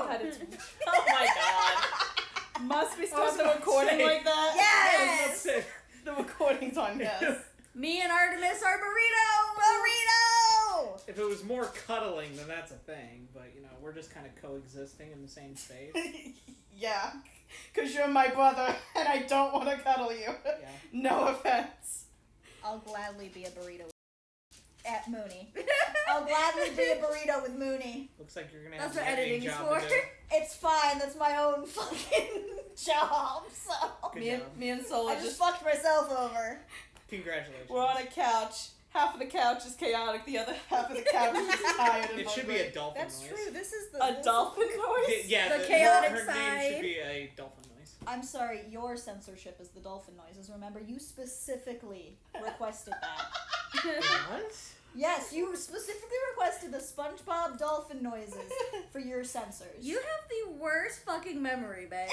my god, it's... Oh my god. Must we start the recording like that? Yes! The recording's on yes. Me and Artemis are burrito! If it was more cuddling, then that's a thing. But, you know, we're just kind of coexisting in the same space. Yeah. Because you're my brother, and I don't want to cuddle you. Yeah. No offense. I'll gladly be a burrito at Mooney. I'll gladly be a burrito with Mooney. Looks like you're going to have That's what an editing editing is job for. to do. It's fine. That's my own fucking job, so... Me and Sola I just fucked myself over. Congratulations. We're on a couch. Half of the couch is chaotic, the other half of the couch is just tired and It should be a dolphin That's noise. true. This is the... A dolphin noise? Yeah, The chaotic her side. name should be a dolphin noise. I'm sorry, your censorship is the dolphin noises. Remember, you specifically requested that. What? Yes, you specifically requested the SpongeBob dolphin noises for your censors. You have the worst fucking memory, babe.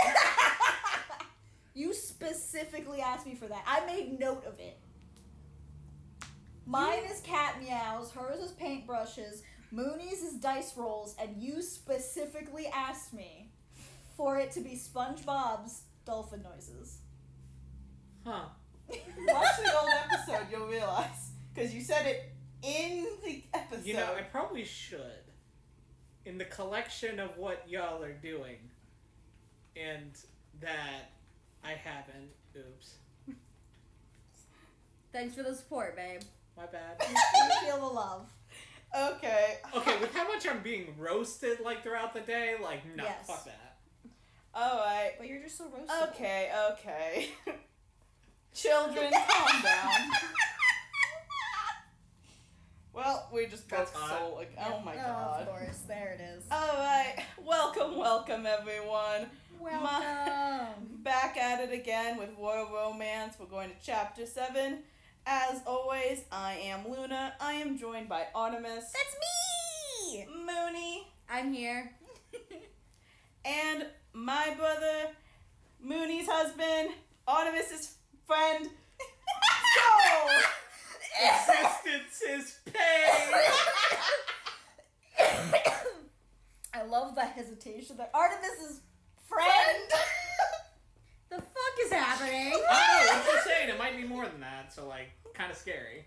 You specifically asked me for that. I made note of it. Mine is cat meows, hers is paintbrushes, Mooney's is dice rolls, and you specifically asked me for it to be SpongeBob's dolphin noises. Huh. Watch the old episode, you'll realize. Because you said it in the episode. You know, I probably should. In the collection of what y'all are doing. And that I haven't. Oops. Thanks for the support, babe. My bad. You feel the love. Okay. Okay, with how much I'm being roasted, like, throughout the day, like, no, Yes. fuck that. Alright. But you're just so roasted. Okay. Children, calm down. Well, we just That's both hot. soul. Like, oh my god. Of course, there it is. Alright. Welcome, everyone. Welcome. Back at it again with Royal Romance. We're going to chapter 7. As always, I am Luna. I am joined by Artemis. That's me! Mooney. I'm here. And my brother, Mooney's husband, Artemis's friend, Soul. Existence is pain! I love the hesitation there. Artemis's friend! The fuck is happening? I don't know, I'm just saying, it might be more than that, so, like, kind of scary.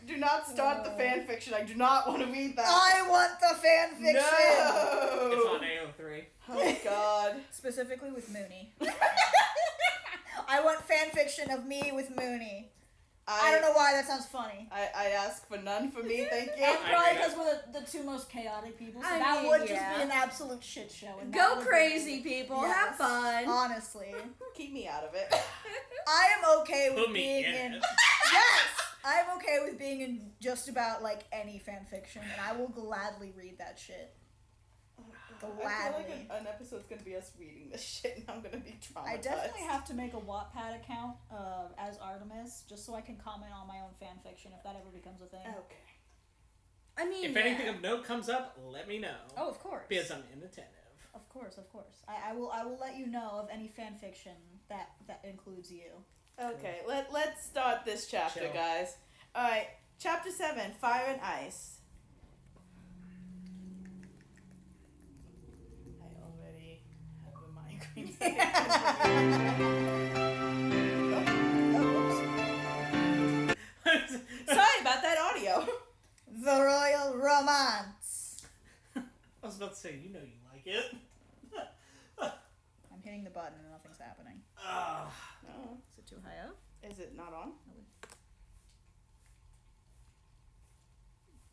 Do not start the fan fiction. I do not want to read that. I want the fan fiction! No! It's on AO3. Oh god. Specifically with Mooney. I want fan fiction of me with Mooney. I don't know why that sounds funny. I ask for none for me, thank you. And probably agree. because we're the two most chaotic people, so I that mean, would just yeah. be an absolute shit show. And that Go would be- crazy, people. Yes. Have fun. Honestly. Keep me out of it. I am okay with Put me being in it. Yes! I'm okay with being in just about, like, any fan fiction, and I will gladly read that shit. I feel Gladly. like an episode's gonna be us reading this shit and I'm gonna be traumatized. I definitely have to make a Wattpad account as Artemis, just so I can comment on my own fan fiction if that ever becomes a thing. Okay. I mean, If anything of note comes up, let me know. Oh, of course. Because I'm inattentive. Of course. I will let you know of any fan fiction that includes you. Okay, let's start this chapter, Chill. guys. Alright, chapter 7, Fire and Ice. I already have a migraine. Sorry about that audio. The Royal Romance. I was about to say, you know you like it. I'm hitting the button and nothing's happening. Oh, Is it too high up? is it not on?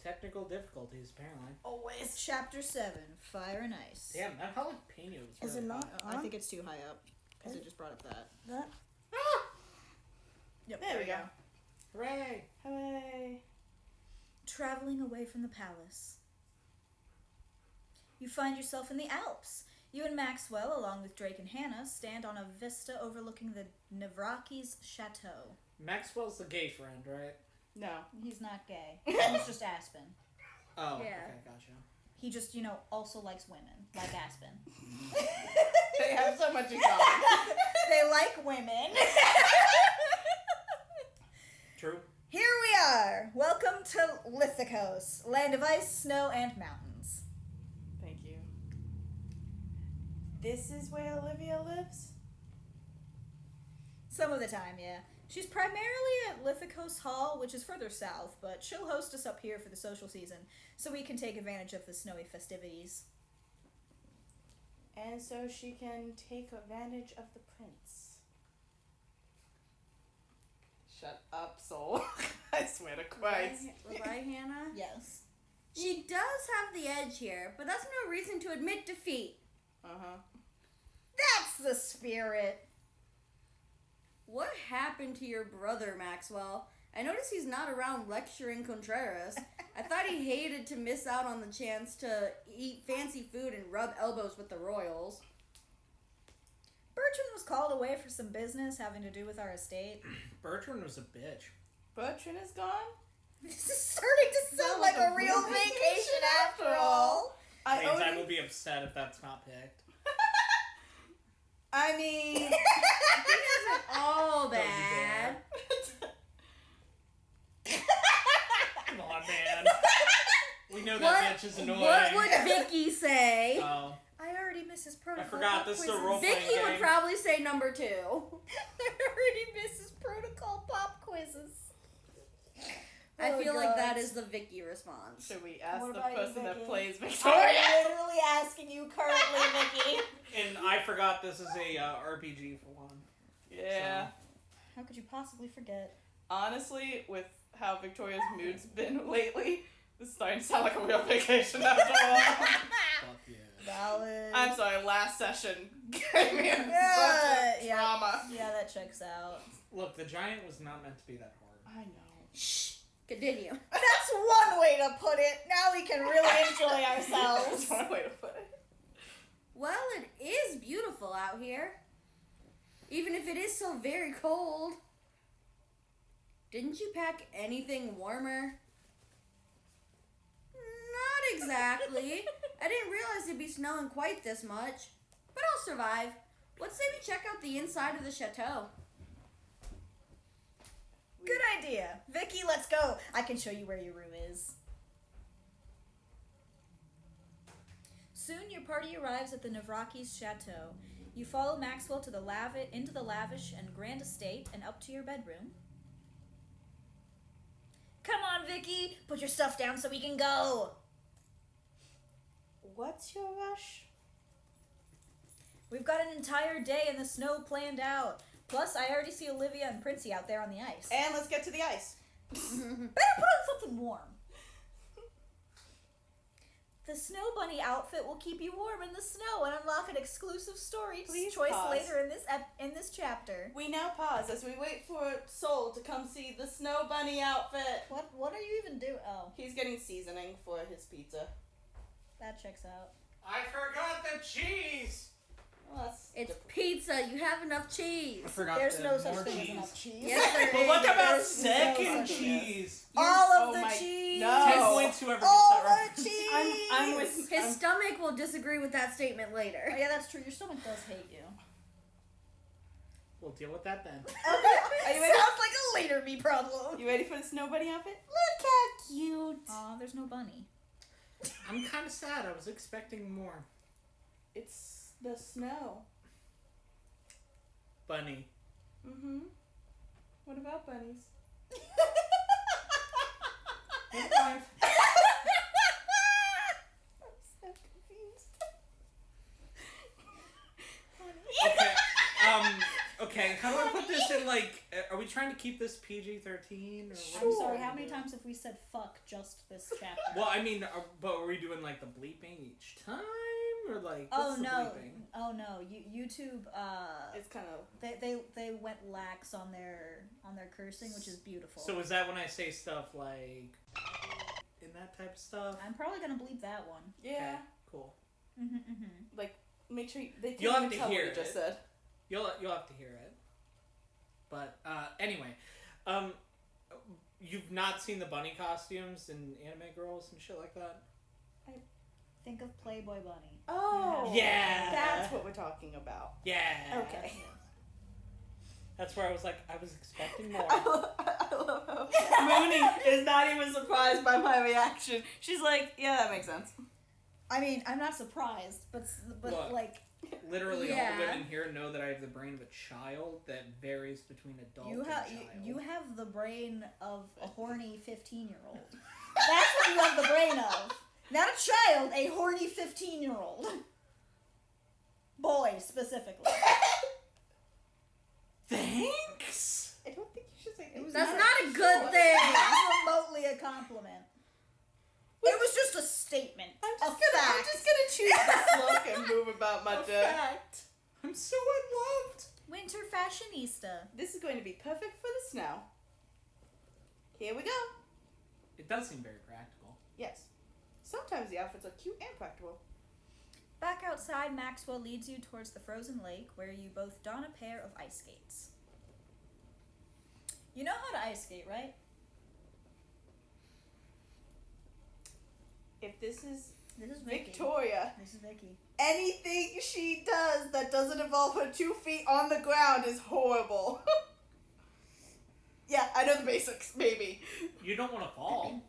Technical difficulties, apparently. Always. Chapter 7, Fire and Ice. Damn, that jalapeno was Is really it not? hot. I think it's too high up, because it just brought up that. That? Yep, There we go. Hooray! Hooray. Traveling away from the palace. You find yourself in the Alps. You and Maxwell, along with Drake and Hannah, stand on a vista overlooking the Navraki's chateau. Maxwell's the gay friend, right? No. He's not gay. He's just Aspen. Oh, Yeah. okay, gotcha. He just, also likes women, like Aspen. They have so much in common. They like women. True. Here we are. Welcome to Lithicos, land of ice, snow, and mountains. this is where Olivia lives? Some of the time, yeah. She's primarily at Lithicos Hall, which is further south, but she'll host us up here for the social season, so we can take advantage of the snowy festivities. And so she can take advantage of the prince. Shut up, soul. I swear to Christ. Right, Hannah? Yes. She does have the edge here, but that's no reason to admit defeat. Uh-huh. That's the spirit! What happened to your brother, Maxwell? I notice he's not around lecturing Contreras. I thought he hated to miss out on the chance to eat fancy food and rub elbows with the royals. Bertrand was called away for some business having to do with our estate. Bertrand was a bitch. Bertrand is gone? This is starting to sound like a real vacation after all. Means I will be upset if that's not picked. I mean... He isn't all Don't you bad. Come on, man. We know that bitch is annoying. What would Vicky say? Oh. I already miss his protocol. I forgot this is a role playing Vicky would game. probably say number 2. I already miss his protocol pop quizzes. I Oh, feel like that God. is the Vicky response. Should we ask What the about you, person that Vicky? plays I'm Victoria? literally asking you currently, Vicky. And I forgot this is a RPG for one. Yeah. How could you possibly forget? Honestly, with how Victoria's mood's been lately, this is starting to sound like a real vacation after all. Fuck yeah. Valid. I'm sorry, last session gave me a Yeah. trauma. Yeah, that checks out. Look, the giant was not meant to be that hard. I know. Shh. Continue. That's one way to put it. Now we can really enjoy ourselves. That's one way to put it. Well, it is beautiful out here. Even if it is so very cold. Didn't you pack anything warmer? Not exactly. I didn't realize it'd be snowing quite this much. But I'll survive. Let's say we check out the inside of the chateau. Good idea. Vicky, let's go. I can show you where your room is. Soon your party arrives at the Navraki's chateau. You follow Maxwell to into the lavish and grand estate and up to your bedroom. Come on, Vicky. Put your stuff down so we can go. What's your rush? We've got an entire day in the snow planned out. Plus, I already see Olivia and Princey out there on the ice. And let's get to the ice. Better put on something warm. The Snow Bunny outfit will keep you warm in the snow and unlock an exclusive story Please choice pause. later in this chapter. We now pause as we wait for Soul to come see the Snow Bunny outfit. What are you even doing? Oh, He's getting seasoning for his pizza. that checks out. I forgot the cheese! Well, that's It's pizza. You have enough cheese. I forgot There's the no such more thing as cheese. enough cheese. Yes, there But is. what about There's second no such thing. cheese? All of Oh the my- cheese. no. 10 points whoever gets All that the right. cheese. I'm with His stomach will disagree with that statement later. Oh, yeah, that's true. Your stomach does hate you. We'll deal with that then. Are you ready? Sounds like a later me problem. You ready for the Snow Bunny outfit? Look how cute. Aw, there's no bunny. I'm kind of sad. I was expecting more. It's the snow. Bunny. Mm-hmm. What about bunnies? Good point. I'm so confused. Okay, how do I put this in, like, are we trying to keep this PG-13? Or what? I'm sorry, how many times have we said fuck just this chapter? Well, I mean, but are we doing, like, the bleeping each time? Or, like, Oh what's the no! bleeping? Oh no! YouTube, It's kind of they went lax on their cursing, which is beautiful. So is that when I say stuff like, in that type of stuff? I'm probably gonna bleep that one. yeah. Okay, cool. Like make sure they can't You'll have even to tell hear what you just it. said. You'll have to hear it. But, anyway. You've not seen the bunny costumes in Anime Girls and shit like that? Think of Playboy Bunny. Oh, Yeah. That's what we're talking about. Yeah. Okay. That's where I was like, I was expecting more. I love how Mooney is not even surprised by my reaction. She's like, yeah, that makes sense. I mean, I'm not surprised, but Look. like, literally all Yeah. the women here know that I have the brain of a child that varies between adult and child. You have the brain of a horny 15-year-old. That's what you have the brain of. Not a child, a horny 15-year-old. Boy, specifically. Thanks! I don't think you should say It was That's not not a good thing. Not remotely a compliment. It was just a statement. I'm just gonna choose this look and move about my day. Fact. I'm so unloved. Winter fashionista. This is going to be perfect for the snow. Here we go. It does seem very practical. Yes. Sometimes the outfits are cute and practical. Back outside, Maxwell leads you towards the frozen lake, where you both don a pair of ice skates. You know how to ice skate, right? If this is This is Vicky. Victoria, This is Vicky. anything she does that doesn't involve her 2 feet on the ground is horrible. Yeah, I know the basics, maybe. You don't want to fall.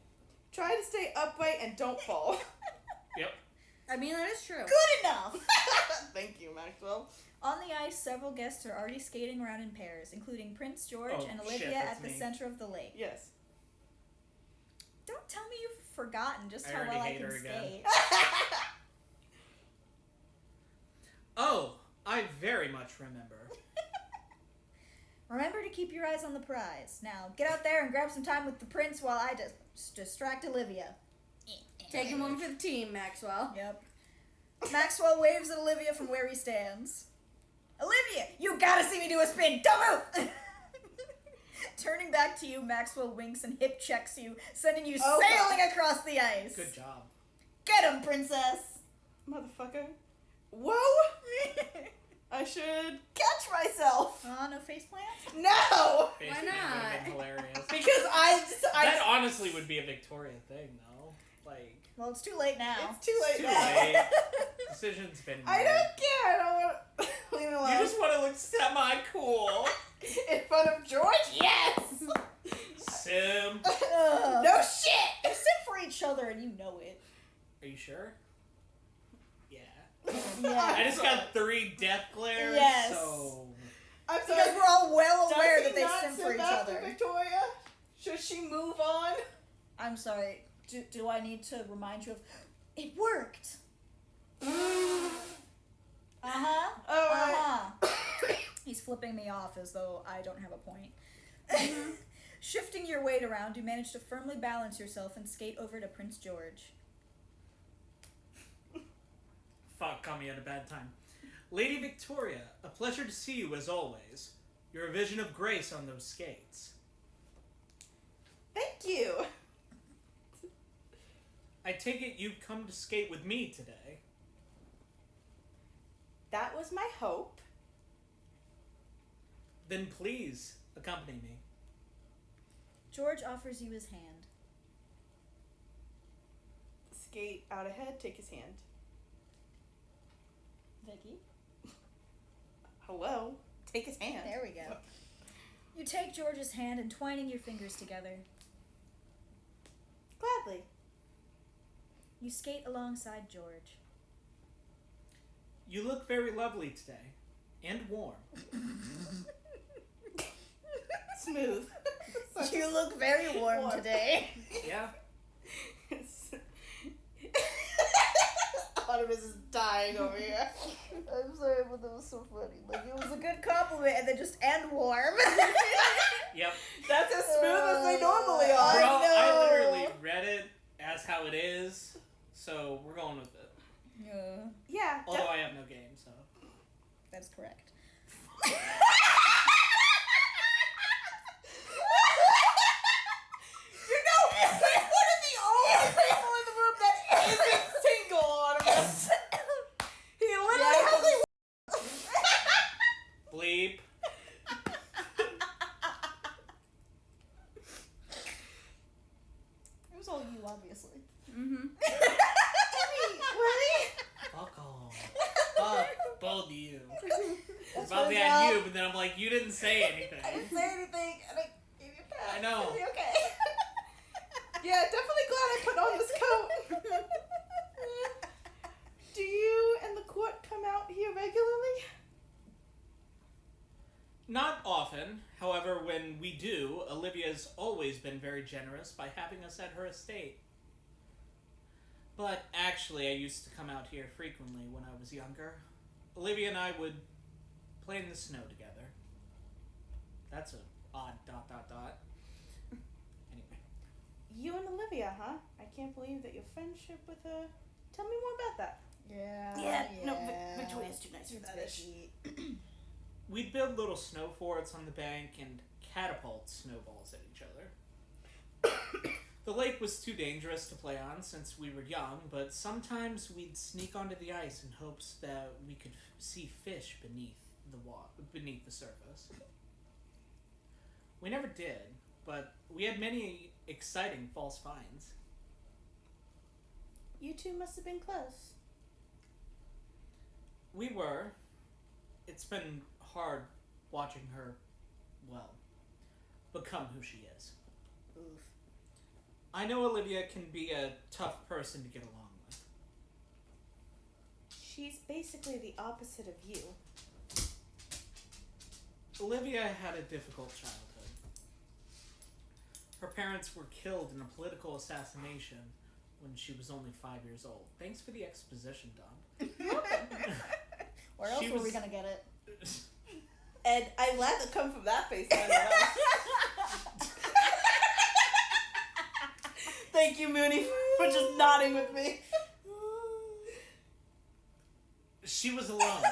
Try to stay upright and don't fall. Yep. I mean, that is true. Good enough! Thank you, Maxwell. On the ice, several guests are already skating around in pairs, including Prince George Oh, and shit, Olivia that's at the me. center of the lake. Yes. Don't tell me you've forgotten just I how already well I hate can her again. skate. Oh, I very much remember. Remember to keep your eyes on the prize. Now, get out there and grab some time with the prince while I distract Olivia. Taking one for the team, Maxwell. Yep. Maxwell waves at Olivia from where he stands. Olivia, you gotta see me do a spin. Don't move! Turning back to you, Maxwell winks and hip checks you, sending you Oh, sailing God. across the ice. Good job. Get him, princess! Motherfucker. Whoa! I should catch myself. No face plant? No! Basically, not? It would have been hilarious. Because I That honestly would be a Victoria thing, though. Like, Well, it's too late now. It's too late too now. late. Decision's been made. I don't care. I don't want to leave me alone. You just want to look semi-cool. In front of George? Yes! Sim. Ugh. No shit! They sit for each other and you know it. Are you sure? Yeah. Yeah. I just got 3 death glares, Yes. so... I'm Because sorry. we're all well Does aware he that they not sim for sit each after other. Victoria? Should she move on? I'm sorry. Do I need to remind you of... It worked! Uh-huh. Alright. Uh-huh. He's flipping me off as though I don't have a point. Shifting your weight around, you manage to firmly balance yourself and skate over to Prince George. Fuck, caught me at a bad time. Lady Victoria, a pleasure to see you as always. You're a vision of grace on those skates. Thank you. I take it you've come to skate with me today. That was my hope. Then please, accompany me. George offers you his hand. Skate out ahead, take his hand. Vicky? Hello? Take his hand. There we go. You take George's hand, entwining your fingers together. Gladly. You skate alongside George. You look very lovely today. And warm. Smooth. You look very warm today. Yeah? Artemis is dying over here. I'm sorry, but that was so funny. Like, it was a good compliment, and then just and warm. Yep. That's as smooth as they normally I are. Well, I know. literally read it as how it is, so we're going with it. Yeah. Although I have no game, so. That's correct. You know, he's one of the only people in the room that isn't single, Artemis. He literally has a... Bleep. It was all you, obviously. Mm-hmm. Really? Fuck off. Fuck both of you. That's About my the job. add you, but then I'm like, you didn't say I anything. didn't say anything, and I gave you a pass. I know. It'll be okay. Yeah, definitely glad I put on this coat. Do you and the court come out here regularly? often. However, when we do, Olivia's always been very generous by having us at her estate. But actually, I used to come out here frequently when I was younger. Olivia and I would play in the snow together. That's a odd ... Anyway. You and Olivia, huh? I can't believe that your friendship with her. Tell me more about that. Yeah. No, Victoria's too nice for that. We'd build little snow forts on the bank and catapult snowballs at each other. The lake was too dangerous to play on since we were young, but sometimes we'd sneak onto the ice in hopes that we could see fish beneath the surface. We never did, but we had many exciting false finds. You two must have been close. We were. It's been hard watching her, become who she is. Oof. I know Olivia can be a tough person to get along with. She's basically the opposite of you. Olivia had a difficult childhood. Her parents were killed in a political assassination when she was only 5 years old. Thanks for the exposition, Dom. Where else were we gonna get it? And I'm glad to come from that face. I don't know. Thank you, Mooney, for just nodding with me. She was alone,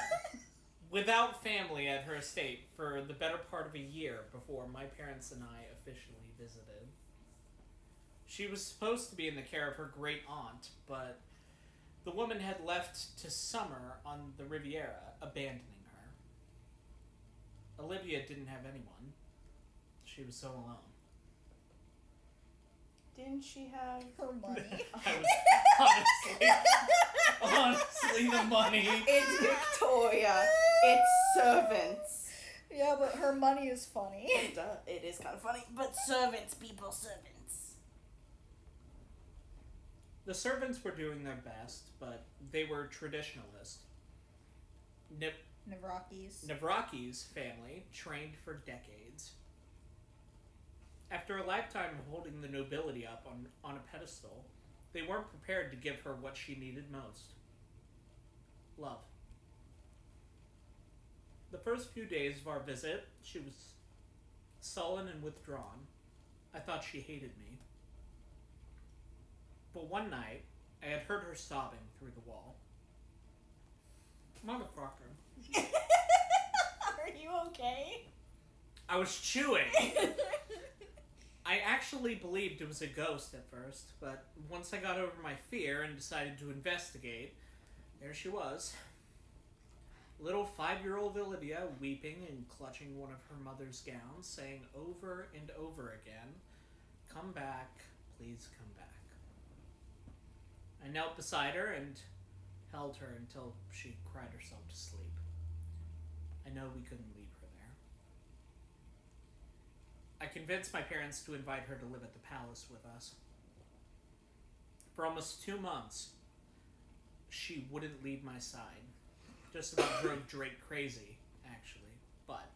without family at her estate for the better part of a year before my parents and I officially visited. She was supposed to be in the care of her great aunt, but the woman had left to summer on the Riviera, abandoning her. Olivia didn't have anyone. She was so alone. Didn't she have Her money. I was honestly the money. It's Victoria. It's servants. Yeah, but her money is funny. It is kind of funny, but servants, people, servants. The servants were doing their best, but they were traditionalist. Navraki's family trained for decades. After a lifetime of holding the nobility up on a pedestal, they weren't prepared to give her what she needed most. Love. The first few days of our visit, she was sullen and withdrawn. I thought she hated me. But one night, I had heard her sobbing through the wall. Motherfucker. Are you okay? I was chewing. I actually believed it was a ghost at first, but once I got over my fear and decided to investigate, there she was. Little 5-year-old Olivia weeping and clutching one of her mother's gowns, saying over and over again, "Come back, please come back." I knelt beside her and held her until she cried herself to sleep. I know we couldn't leave her there. I convinced my parents to invite her to live at the palace with us. For almost 2 months, she wouldn't leave my side. Just about drove Drake crazy, actually, but...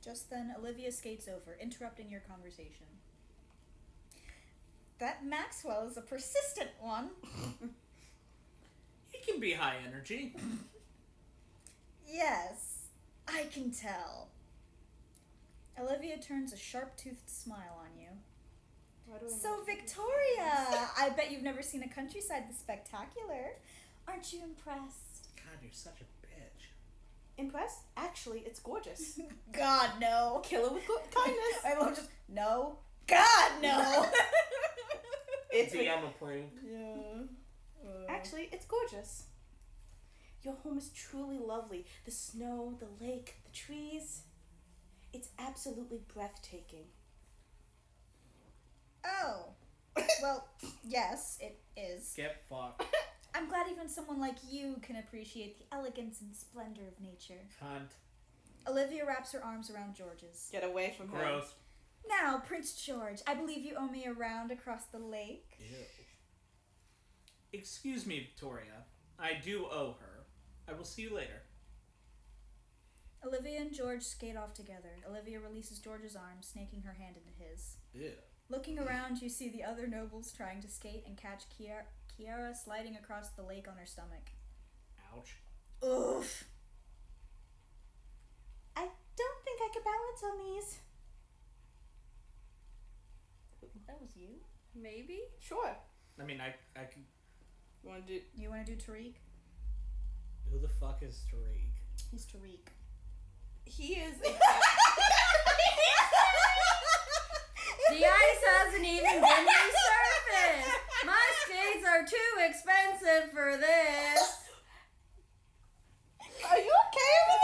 Just then, Olivia skates over, interrupting your conversation. That Maxwell is a persistent one. He can be high energy. Yes, I can tell. Olivia turns a sharp-toothed smile on you. So, Victoria, I bet you've never seen a countryside this spectacular. Aren't you impressed? God, you're such a bitch. Impressed? Actually, it's gorgeous. God, no. Kill it with kindness. I love just, no. God, no. It's DM approved. Yeah. Actually, it's gorgeous. Your home is truly lovely. The snow, the lake, the trees. It's absolutely breathtaking. Oh. Well, yes, it is. Get fucked. I'm glad even someone like you can appreciate the elegance and splendor of nature. Cunt. Olivia wraps her arms around George's. Get away from him. Gross. Now, Prince George, I believe you owe me a round across the lake. Ew. Excuse me, Victoria. I do owe her. I will see you later. Olivia and George skate off together. Olivia releases George's arm, snaking her hand into his. Ew. Looking around, you see the other nobles trying to skate and catch Kiara sliding across the lake on her stomach. Ouch. Oof. I don't think I could balance on these. That was you? Maybe? Sure. I mean, I can. You want to do? You want to do Tariq? Who the fuck is Tariq? He's Tariq. He is. The ice hasn't even been resurfaced! My skates are too expensive for this! Are you okay with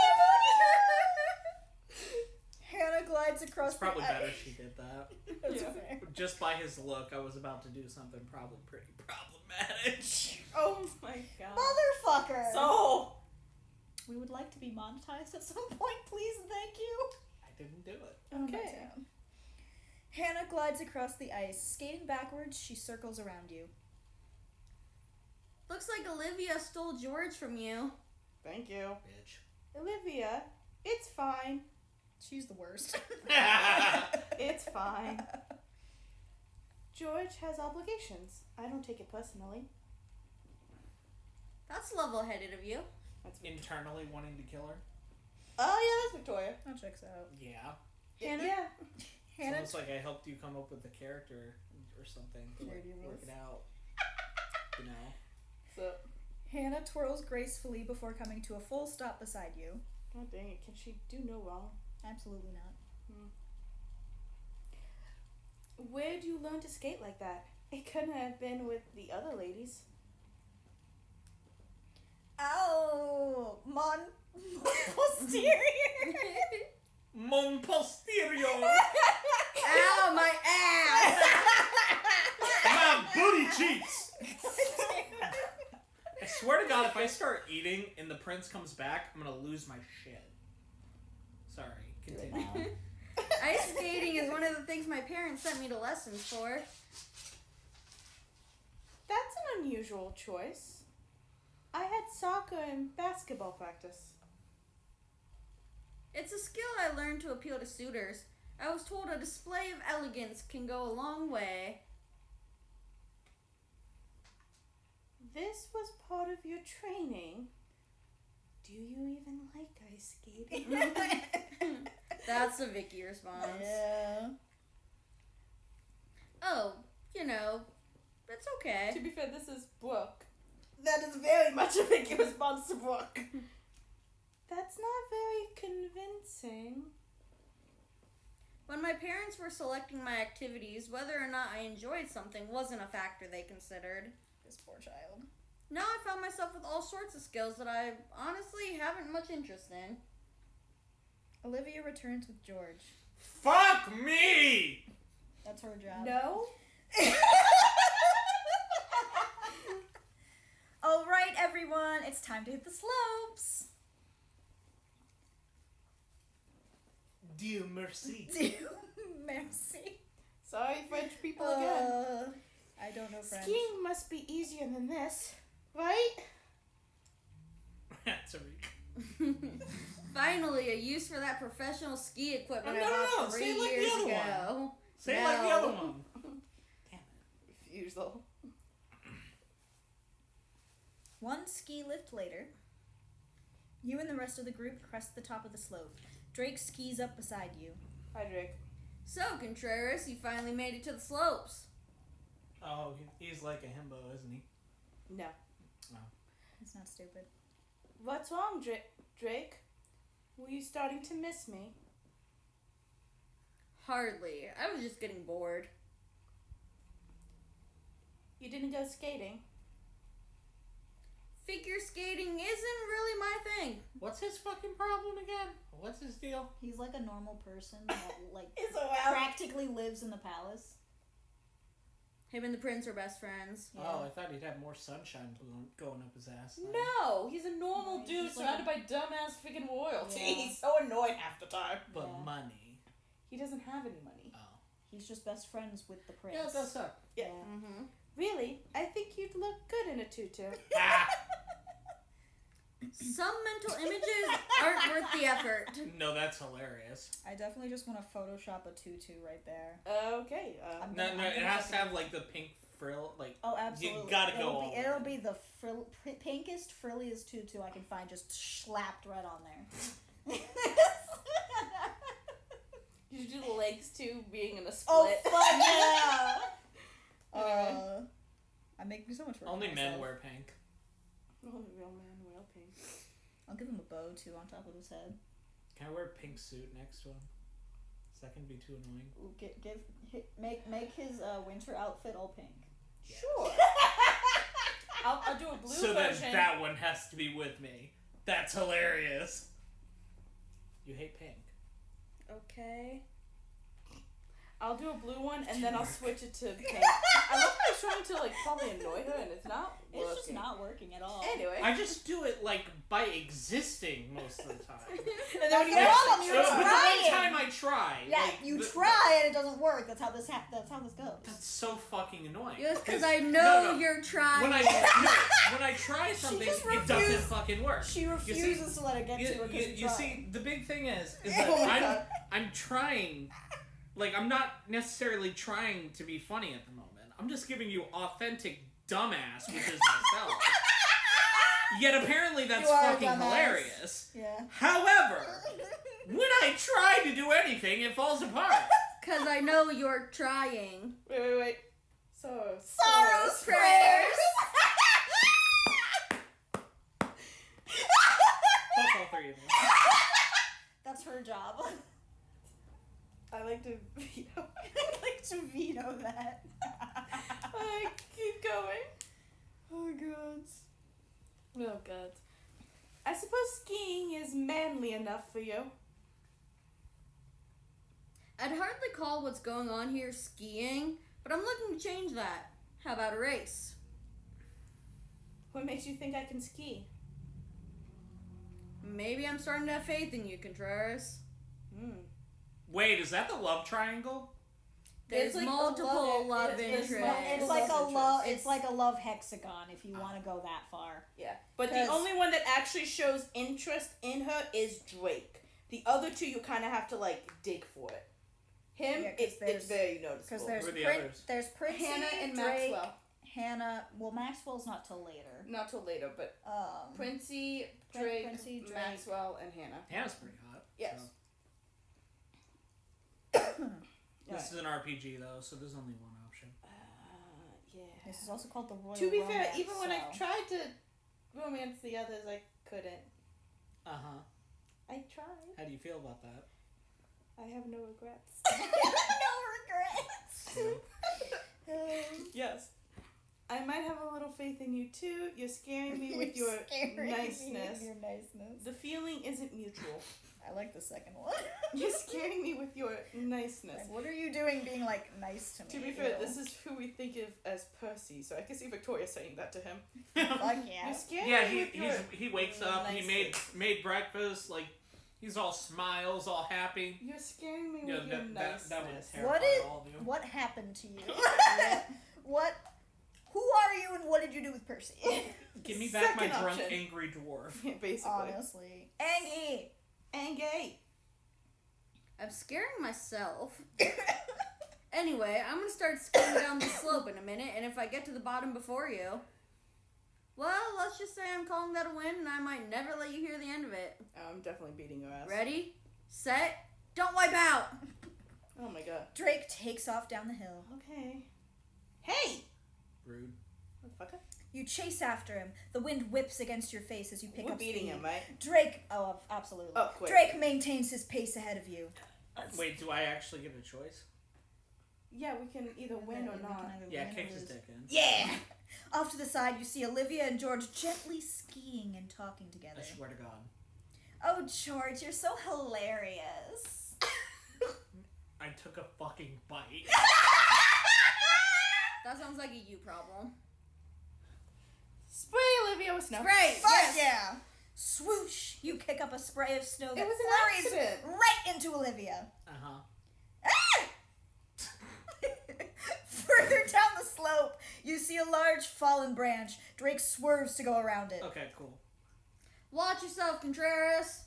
Hannah glides across It's probably the better ice. she did that. That's Yeah. fair. Just by his look, I was about to do something probably pretty problematic. Oh my god. Motherfucker! So. We would like to be monetized at some point, please and thank you. I didn't do it. Okay. Hannah glides across the ice. Skating backwards, she circles around you. Looks like Olivia stole George from you. Thank you. Bitch. Olivia, it's fine. She's the worst. It's fine. George has obligations. I don't take it personally. That's level-headed of you. That's Internally wanting to kill her? Oh yeah, that's Victoria. That checks out. Yeah. Hannah? Yeah. It's Hannah, almost like I helped you come up with a character or something to like, Ridiculous. work it out. You know? So. Hannah twirls gracefully before coming to a full stop beside you. God dang it! Can she do no wrong? Absolutely not. Where'd you learn to skate like that? It couldn't have been with the other ladies. Ow! Posterior! Mon posterior! Ow, my ass! My booty cheeks! I swear to God, if I start eating and the prince comes back, I'm gonna lose my shit. Sorry, continue. Ice skating is one of the things my parents sent me to lessons for. That's an unusual choice. I had soccer and basketball practice. It's a skill I learned to appeal to suitors. I was told a display of elegance can go a long way. This was part of your training. Do you even like ice skating? That's a Vicky response. Yeah. Oh, you know, it's okay. To be fair, this is Brooke. That is very much a Vicky response to Brooke. That's not very convincing. When my parents were selecting my activities, whether or not I enjoyed something wasn't a factor they considered. This poor child. Now I found myself with all sorts of skills that I honestly haven't much interest in. Olivia returns with George. Fuck me! That's her job. No? All right, everyone, it's time to hit the slopes. Dieu merci. Merci. Sorry, French people again. I don't know French. Skiing must be easier than this, right? Tariq. Finally, a use for that professional ski equipment No, I no, bought no, 3 say it like the years other ago. Say it like the No. other one. Damn it. Refusal. One ski lift later, you and the rest of the group crest the top of the slope. Drake skis up beside you. Hi, Drake. So, Contreras, you finally made it to the slopes. Oh, he's like a himbo, isn't he? No. It's not stupid. What's wrong, Drake? Were you starting to miss me? Hardly. I was just getting bored. You didn't go skating? Figure skating isn't really my thing. What's his fucking problem again? What's his deal? He's like a normal person that like It's a wow. practically lives in the palace. Him and the prince are best friends. Yeah. Oh, I thought he'd have more sunshine going up his ass. then. No, he's a normal He's dude just like surrounded by dumbass freaking royalty. Yeah. He's so annoyed half the time. But Yeah. money. He doesn't have any money. Oh. He's just best friends with the prince. Yeah, it does suck. Yeah. Mm-hmm. Really? I think you'd look good in a tutu. Ah! Some mental images aren't worth the effort. No, that's hilarious. I definitely just want to Photoshop a tutu right there. Okay. No, it has to have like the pink frill. Like, Oh, absolutely. you gotta go all It'll in. be the pinkest, frilliest tutu I can find, just slapped right on there. You should do the legs too, being in a split. Oh, fuck yeah! I'm making so much work. Only for men myself. wear pink. Only real man wear pink. I'll give him a bow too on top of his head. Can I wear a pink suit next to him? Is that gonna be too annoying? Ooh, make his winter outfit all pink. Yes. Sure. I'll do a blue So version. then that one has to be with me. That's hilarious. You hate pink. Okay. I'll do a blue one and then I'll switch it to pink. I love how I'm trying to like probably annoy her and it's not working. It's just not working at all. Anyway. I just do it like by existing most of the time. And That's when the you problem, actually you're But try- the trying. one time I try, Yeah, like, you the- try and it doesn't work. That's how this goes. That's so fucking annoying. Yes, because 'Cause- I know no. you're trying. When I try something, just it doesn't refused- fucking work. She refuses to let it get to her because You see, the big thing is Oh that my God. I'm trying. Like, I'm not necessarily trying to be funny at the moment. I'm just giving you authentic dumbass, which is myself. Yet apparently that's You are a fucking dumbass. hilarious. Yeah. However, when I try to do anything, it falls apart. Because I know you're trying. Wait. Sorrows prayers. prayers. Fuck all three of them. That's her job. I like to veto. I'd like to veto that. I keep going. Oh god. Oh god. I suppose skiing is manly enough for you. I'd hardly call what's going on here skiing, but I'm looking to change that. How about a race? What makes you think I can ski? Maybe I'm starting to have faith in you, Contreras. Wait, is that the love triangle? There's It's like multiple a love it's interests. It's like a love love. interest. It's like a love hexagon if you want to go that far. Yeah. But the 'Cause- only one that actually shows interest in her is Drake. The other two you kind of have to like dig for it. Him, Yeah, 'cause it's there's- very noticeable. Because there's Who are the others? there's Princey, Hannah and Drake, Maxwell. Hannah. Well, Maxwell's not till later. Not till later, but Princey, Drake, Princey, Drake. Maxwell, and Hannah. Hannah's pretty hot. Yes. So. This is an RPG though, so there's only one option. Yeah. This is also called the Royal To be fair, Romance, even when I so- tried to romance the others, I couldn't. Uh-huh. I tried. How do you feel about that? I have no regrets. no regrets. Yes. I might have a little faith in you too. You're scaring me with your Scaring me niceness. with your niceness. The feeling isn't mutual. I like the second one. You're scaring me with your niceness. Like, what are you doing being like nice to me? To be fair, Ew. this is who we think of as Percy, so I can see Victoria saying that to him. Fuck yeah. You're scaring Yeah, me with your he wakes up, he niceness. made breakfast, like he's all smiles, all happy. You're scaring me Yeah, with your niceness. that would terrify What is? all of you. What happened to you? What? Who are you and what did you do with Percy? Give me back my Second drunk, option. angry dwarf. Basically. Honestly, Angie. And gay. I'm scaring myself. Anyway, I'm gonna start skiing down the slope in a minute, and if I get to the bottom before you, well, let's just say I'm calling that a win, and I might never let you hear the end of it. I'm definitely beating your ass. Ready, set, don't wipe out! Oh my god. Drake takes off down the hill. Okay. Hey! Rude. Motherfucker. You chase after him. The wind whips against your face as you pick We're up beating speed. him, right? Drake, absolutely. Oh, quick. Drake maintains his pace ahead of you. Wait, do I actually get a choice? Yeah, we can either win or We can not. either Yeah, win or kick his lose. dick in. Yeah! Off to the side, you see Olivia and George gently skiing and talking together. I swear to God. Oh, George, you're so hilarious. I took a fucking bite. That sounds like a you problem. Spray Olivia with snow. Spray! Fuck Yes! yeah! Swoosh! You kick up a spray of snow that was an flurries accident. right into Olivia. Uh-huh. Ah! Further down the slope, you see a large fallen branch. Drake swerves to go around it. Okay, cool. Watch yourself, Contreras.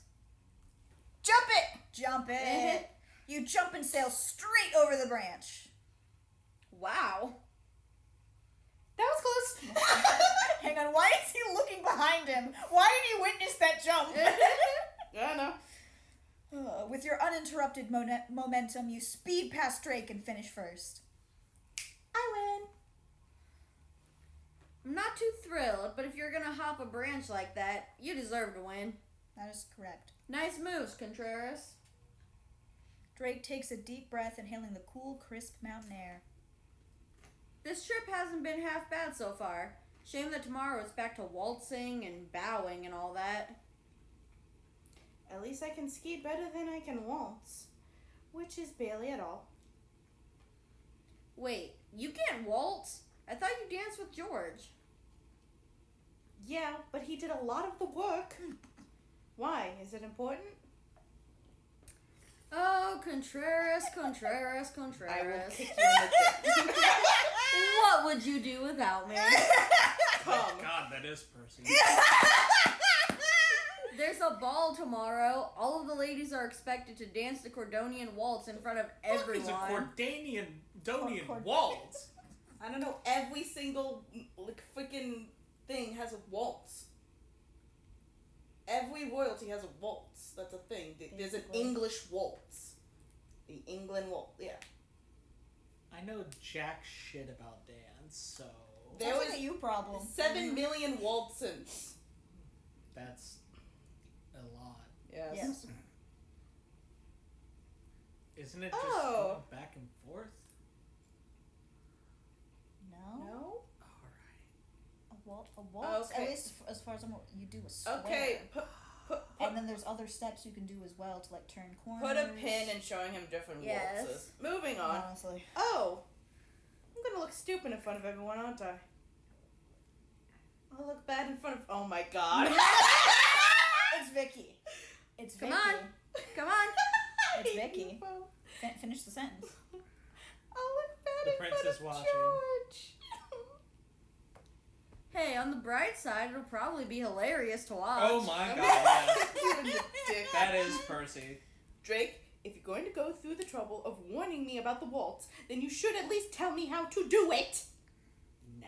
Jump it! Jump it! You jump and sail straight over the branch. Wow. That was close. Hang on, why is he looking behind him? Why did he witness that jump? Yeah, no. With your uninterrupted momentum, you speed past Drake and finish first. I win. I'm not too thrilled, but if you're gonna hop a branch like that, you deserve to win. That is correct. Nice moves, Contreras. Drake takes a deep breath, inhaling the cool, crisp mountain air. This trip hasn't been half bad so far. Shame that tomorrow it's back to waltzing and bowing and all that. At least I can ski better than I can waltz, which is barely at all. Wait, you can't waltz? I thought you danced with George. Yeah, but he did a lot of the work. Why? Is it important? Oh, Contreras, Contreras, I will Contreras. kick you in the dick. What would you do without me? Oh God, that is Percy. There's a ball tomorrow. All of the ladies are expected to dance the Cordonian waltz in front of everyone. It's a Cordanian Cord- waltz. I don't know, every single freaking thing has a waltz. Every royalty has a waltz. That's a thing. There's an Basically. English waltz. The England waltz, yeah. I know jack shit about dance, so There Sounds was like a you problem. 7 million waltzes. that's a lot. Yes. Yes. Isn't it just Oh. going back and forth? No? No? Alright. A waltz? Okay. At least as far as I'm aware, you do a square. Okay, And then there's other steps you can do as well to like turn corners. put a pin in showing him different Yes. waltzes. Moving on. Honestly. Oh, I'm gonna look stupid in front of everyone, aren't I? I'll look bad in front of. Oh my God! It's Vicky. It's Vicky. Come on. Come on. It's Vicky. Finish the sentence. I'll look bad The in front prince is of watching. George. Hey, on the bright side, it'll probably be hilarious to watch. Oh my God, yes. You in the dick. That is Percy. Drake, if you're going to go through the trouble of warning me about the waltz, then you should at least tell me how to do it. Nah.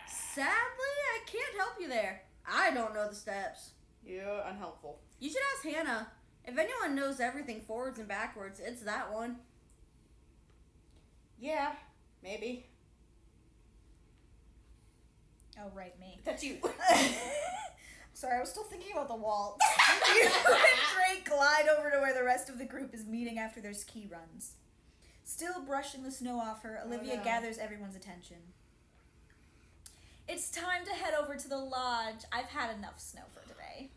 Sadly, I can't help you there. I don't know the steps. You're unhelpful. You should ask Hannah. If anyone knows everything forwards and backwards, it's that one. Yeah, maybe. Oh, right, me. That's you. Sorry, I was still thinking about the waltz. You and Drake glide over to where the rest of the group is meeting after their ski runs. Still brushing the snow off her, Olivia no. gathers everyone's attention. It's time to head over to the lodge. I've had enough snow for today.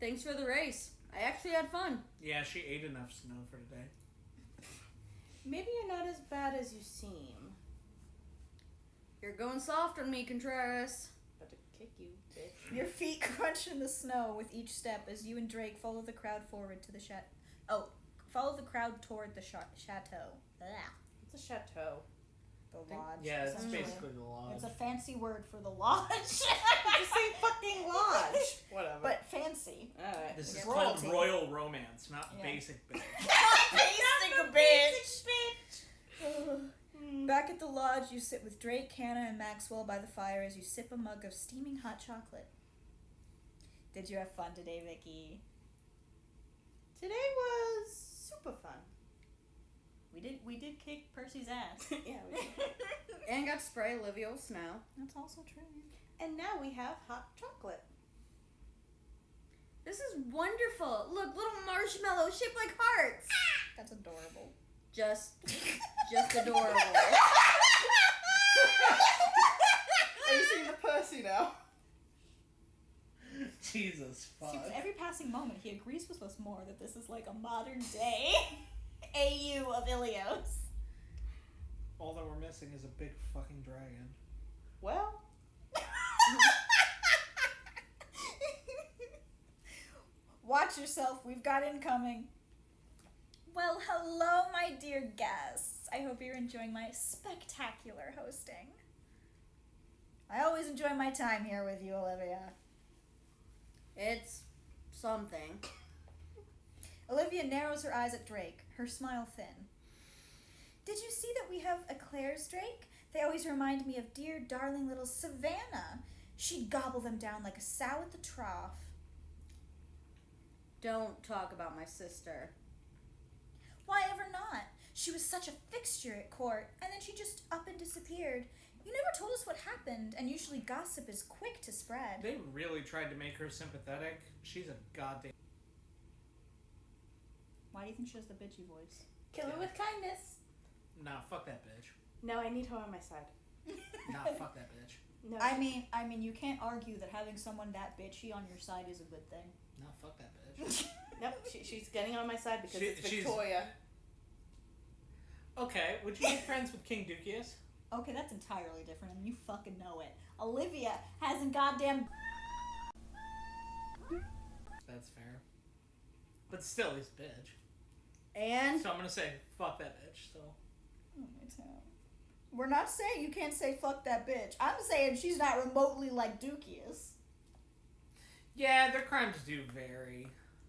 Thanks for the race. I actually had fun. Yeah, she ate enough snow for today. Maybe you're not as bad as you seem. You're going soft on me, Contreras. About to kick you, bitch. Your feet crunch in the snow with each step as you and Drake follow the crowd forward to the follow the crowd toward the chateau. Blah. It's a chateau. The lodge. Yeah, it's essentially. basically the lodge. It's a fancy word for the lodge. Just say fucking lodge. Whatever. But fancy. Alright. This is royalty. called royal romance, not Yeah. basic bitch. Basic bitch. Back at the lodge, you sit with Drake, Hannah, and Maxwell by the fire as you sip a mug of steaming hot chocolate. Did you have fun today, Vicky? Today was super fun. We did kick Percy's ass. Yeah, we did. And got to spray Olivia with snow. That's also true. And now we have hot chocolate. This is wonderful. Look, little marshmallows shaped like hearts. That's adorable. Just adorable. Are you seeing the Percy now? Jesus fuck. See, with every passing moment, he agrees with us more that this is like a modern day AU of Ilios. All that we're missing is a big fucking dragon. Well, Watch yourself, we've got incoming. Well, hello, my dear guests. I hope you're enjoying my spectacular hosting. I always enjoy my time here with you, Olivia. It's something. Olivia narrows her eyes at Drake, her smile thin. Did you see that we have eclairs, Drake? They always remind me of dear, darling little Savannah. She'd gobble them down like a sow at the trough. Don't talk about my sister. Why ever not? She was such a fixture at court, and then she just up and disappeared. You never told us what happened, and usually gossip is quick to spread. They really tried to make her sympathetic. She's a goddamn... Why do you think she has the bitchy voice? Kill her with kindness. Nah, fuck that bitch. No, I need her on my side. Nah, fuck that bitch. No. I mean, you can't argue that having someone that bitchy on your side is a good thing. Nah, fuck that bitch. Nope, she's getting on my side because it's she's- Victoria. Okay, would you be friends with King Dukius? Okay, that's entirely different, and you fucking know it. Olivia hasn't goddamn... That's fair. But still, he's a bitch. And So I'm gonna say, fuck that bitch, so... We're not saying you can't say fuck that bitch. I'm saying she's not remotely like Dukius. Yeah, their crimes do vary.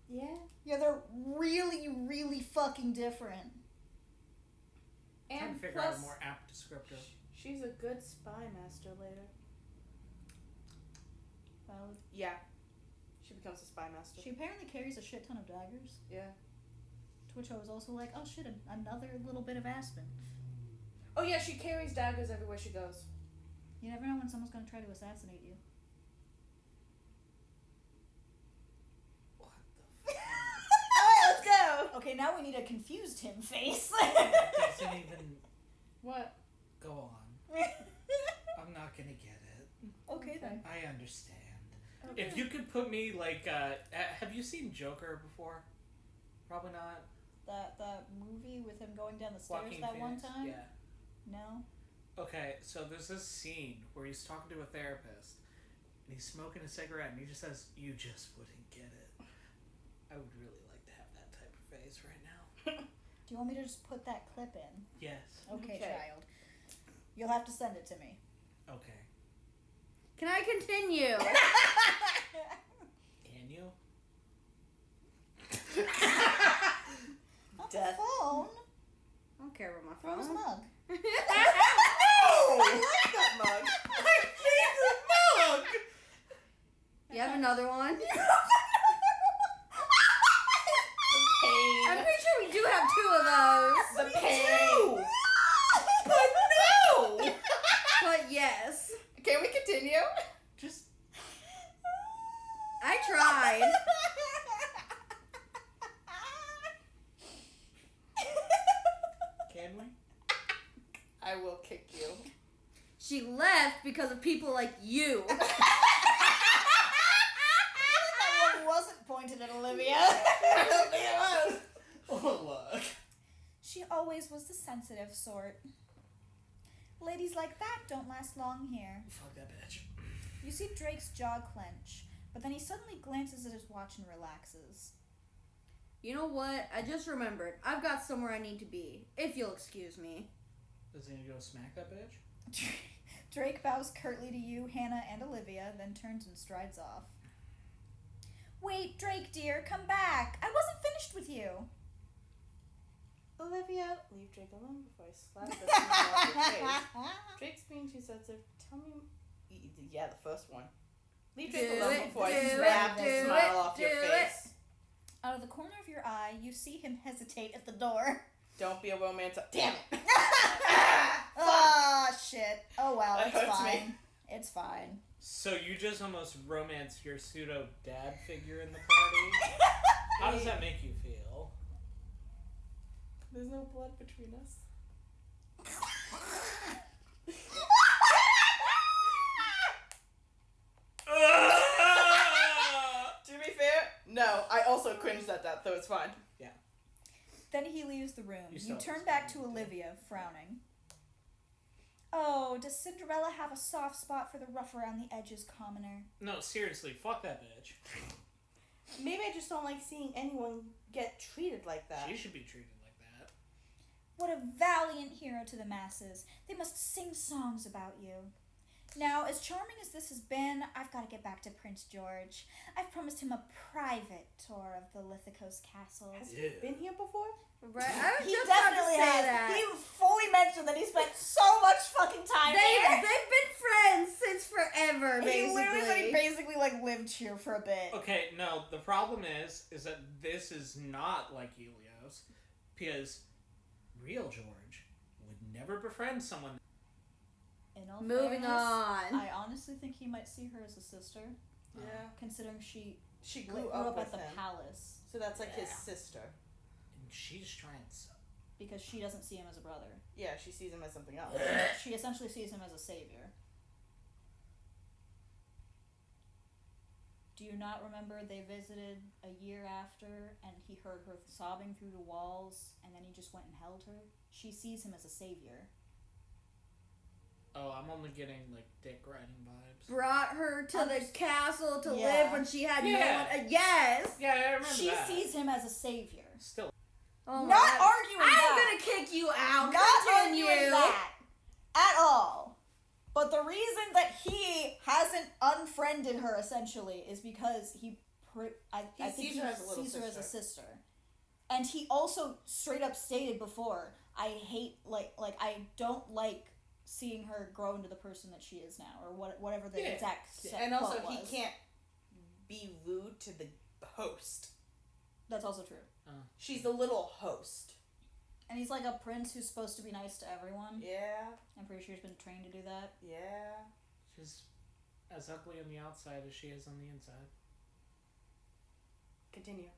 Yeah. Yeah, they're really, really fucking different. I'm trying And to figure out plus, a more apt descriptor. she's a good spy master later. Well, Yeah. She becomes a spy master. she apparently carries a shit ton of daggers. Yeah. To which I was also like, oh shit, another little bit of Aspen. Oh yeah, she carries daggers everywhere she goes. You never know when someone's gonna try to assassinate you. What the fuck? Alright, let's go! Okay, now we need a confused him face. Doesn't even What? go on. I'm not gonna get it. Okay then. I understand. Okay. If you could put me, like, have you seen Joker before? Probably not. That movie with him going down the stairs Joaquin that one Phoenix? time? Yeah. No? Okay, so there's this scene where he's talking to a therapist, and he's smoking a cigarette, and he just says, "You just wouldn't get it." I would really like to have that type of face right now. Do you want me to just put that clip in? Yes. Okay, Okay. child. You'll have to send it to me. Okay. can I continue? Can you? Not Death. the phone. I don't care about Throw my his phone. mug. I like that mug. My favorite mug! You have another one? The I'm pain. pretty sure we do have two of those. The pain. But no! But yes. Can we continue? Just I tried. can we? I will kick you. She left because of people like you. That one wasn't pointed at Olivia. I don't think it was. Oh, look. She always was the sensitive sort. Ladies like that don't last long here. Fuck that bitch. You see Drake's jaw clench, but then he suddenly glances at his watch and relaxes. You know what? I just remembered. I've got somewhere I need to be. If you'll excuse me. Is he gonna go smack that bitch? Drake bows curtly to you, Hannah, and Olivia, then turns and strides off. Wait, Drake, dear, come back. I wasn't finished with you. Olivia, leave Drake alone before I slap the smile off your face. Drake's being too sensitive. Tell me. Yeah, the first one. Leave Drake Do alone it, before I do slap it, the do smile it, off your do it. face. Out of the corner of your eye, you see him hesitate at the door. Don't be a romantic. Damn it! Ah, shit. Oh well, That it's hurts me. fine. It's fine. So you just almost romanced your pseudo dad figure in the party? How does that make you feel? There's no blood between us. To be fair, no. I also cringed at that, though it's fine. Then he leaves the room. You You still turn have back to to do it. Olivia, frowning. Oh, does Cinderella have a soft spot for the rough around the edges commoner? No, seriously, fuck that bitch. Maybe I just don't like seeing anyone get treated like that. She should be treated like that. What a valiant hero to the masses. They must sing songs about you. Now, as charming as this has been, I've got to get back to Prince George. I've promised him a private tour of the Lithicos castle. Has he been here before? Right? I was He just about to definitely say has. that. He fully mentioned that he spent so much fucking time They've here. been friends since forever, basically. He literally said he basically like lived here for a bit. Okay, no, the problem is that this is not like Helios, because real George would never befriend someone. In all Moving fairness, on. I honestly think he might see her as a sister, Yeah. considering she She grew grew up up at with the him. palace So that's like his Yeah. sister. And she's trying so. because she doesn't see him as a brother. Yeah, she sees him as something else. She essentially sees him as a savior. Do you not remember they visited a year after and he heard her sobbing through the walls and then he just went and held her? She sees him as a savior. Oh, I'm only getting like dick riding vibes. Brought her to the castle to Yeah. live when she had Yeah. no one. Yes! Yeah, I remember She that. sees him as a savior. Still. Oh my Not God. arguing I'm that. gonna kick you out. Not Continue. arguing that at all. But the reason that he hasn't unfriended her essentially is because I think sees he her as a little sees her as a sister. sister. And he also straight up stated before, I hate like I don't like seeing her grow into the person that she is now, or whatever the Yeah. exact set And also, quote he was. can't be rude to the host. That's also true. She's the little host. And he's like a prince who's supposed to be nice to everyone. Yeah, I'm pretty sure he's been trained to do that. yeah. She's as ugly on the outside as she is on the inside. Continue.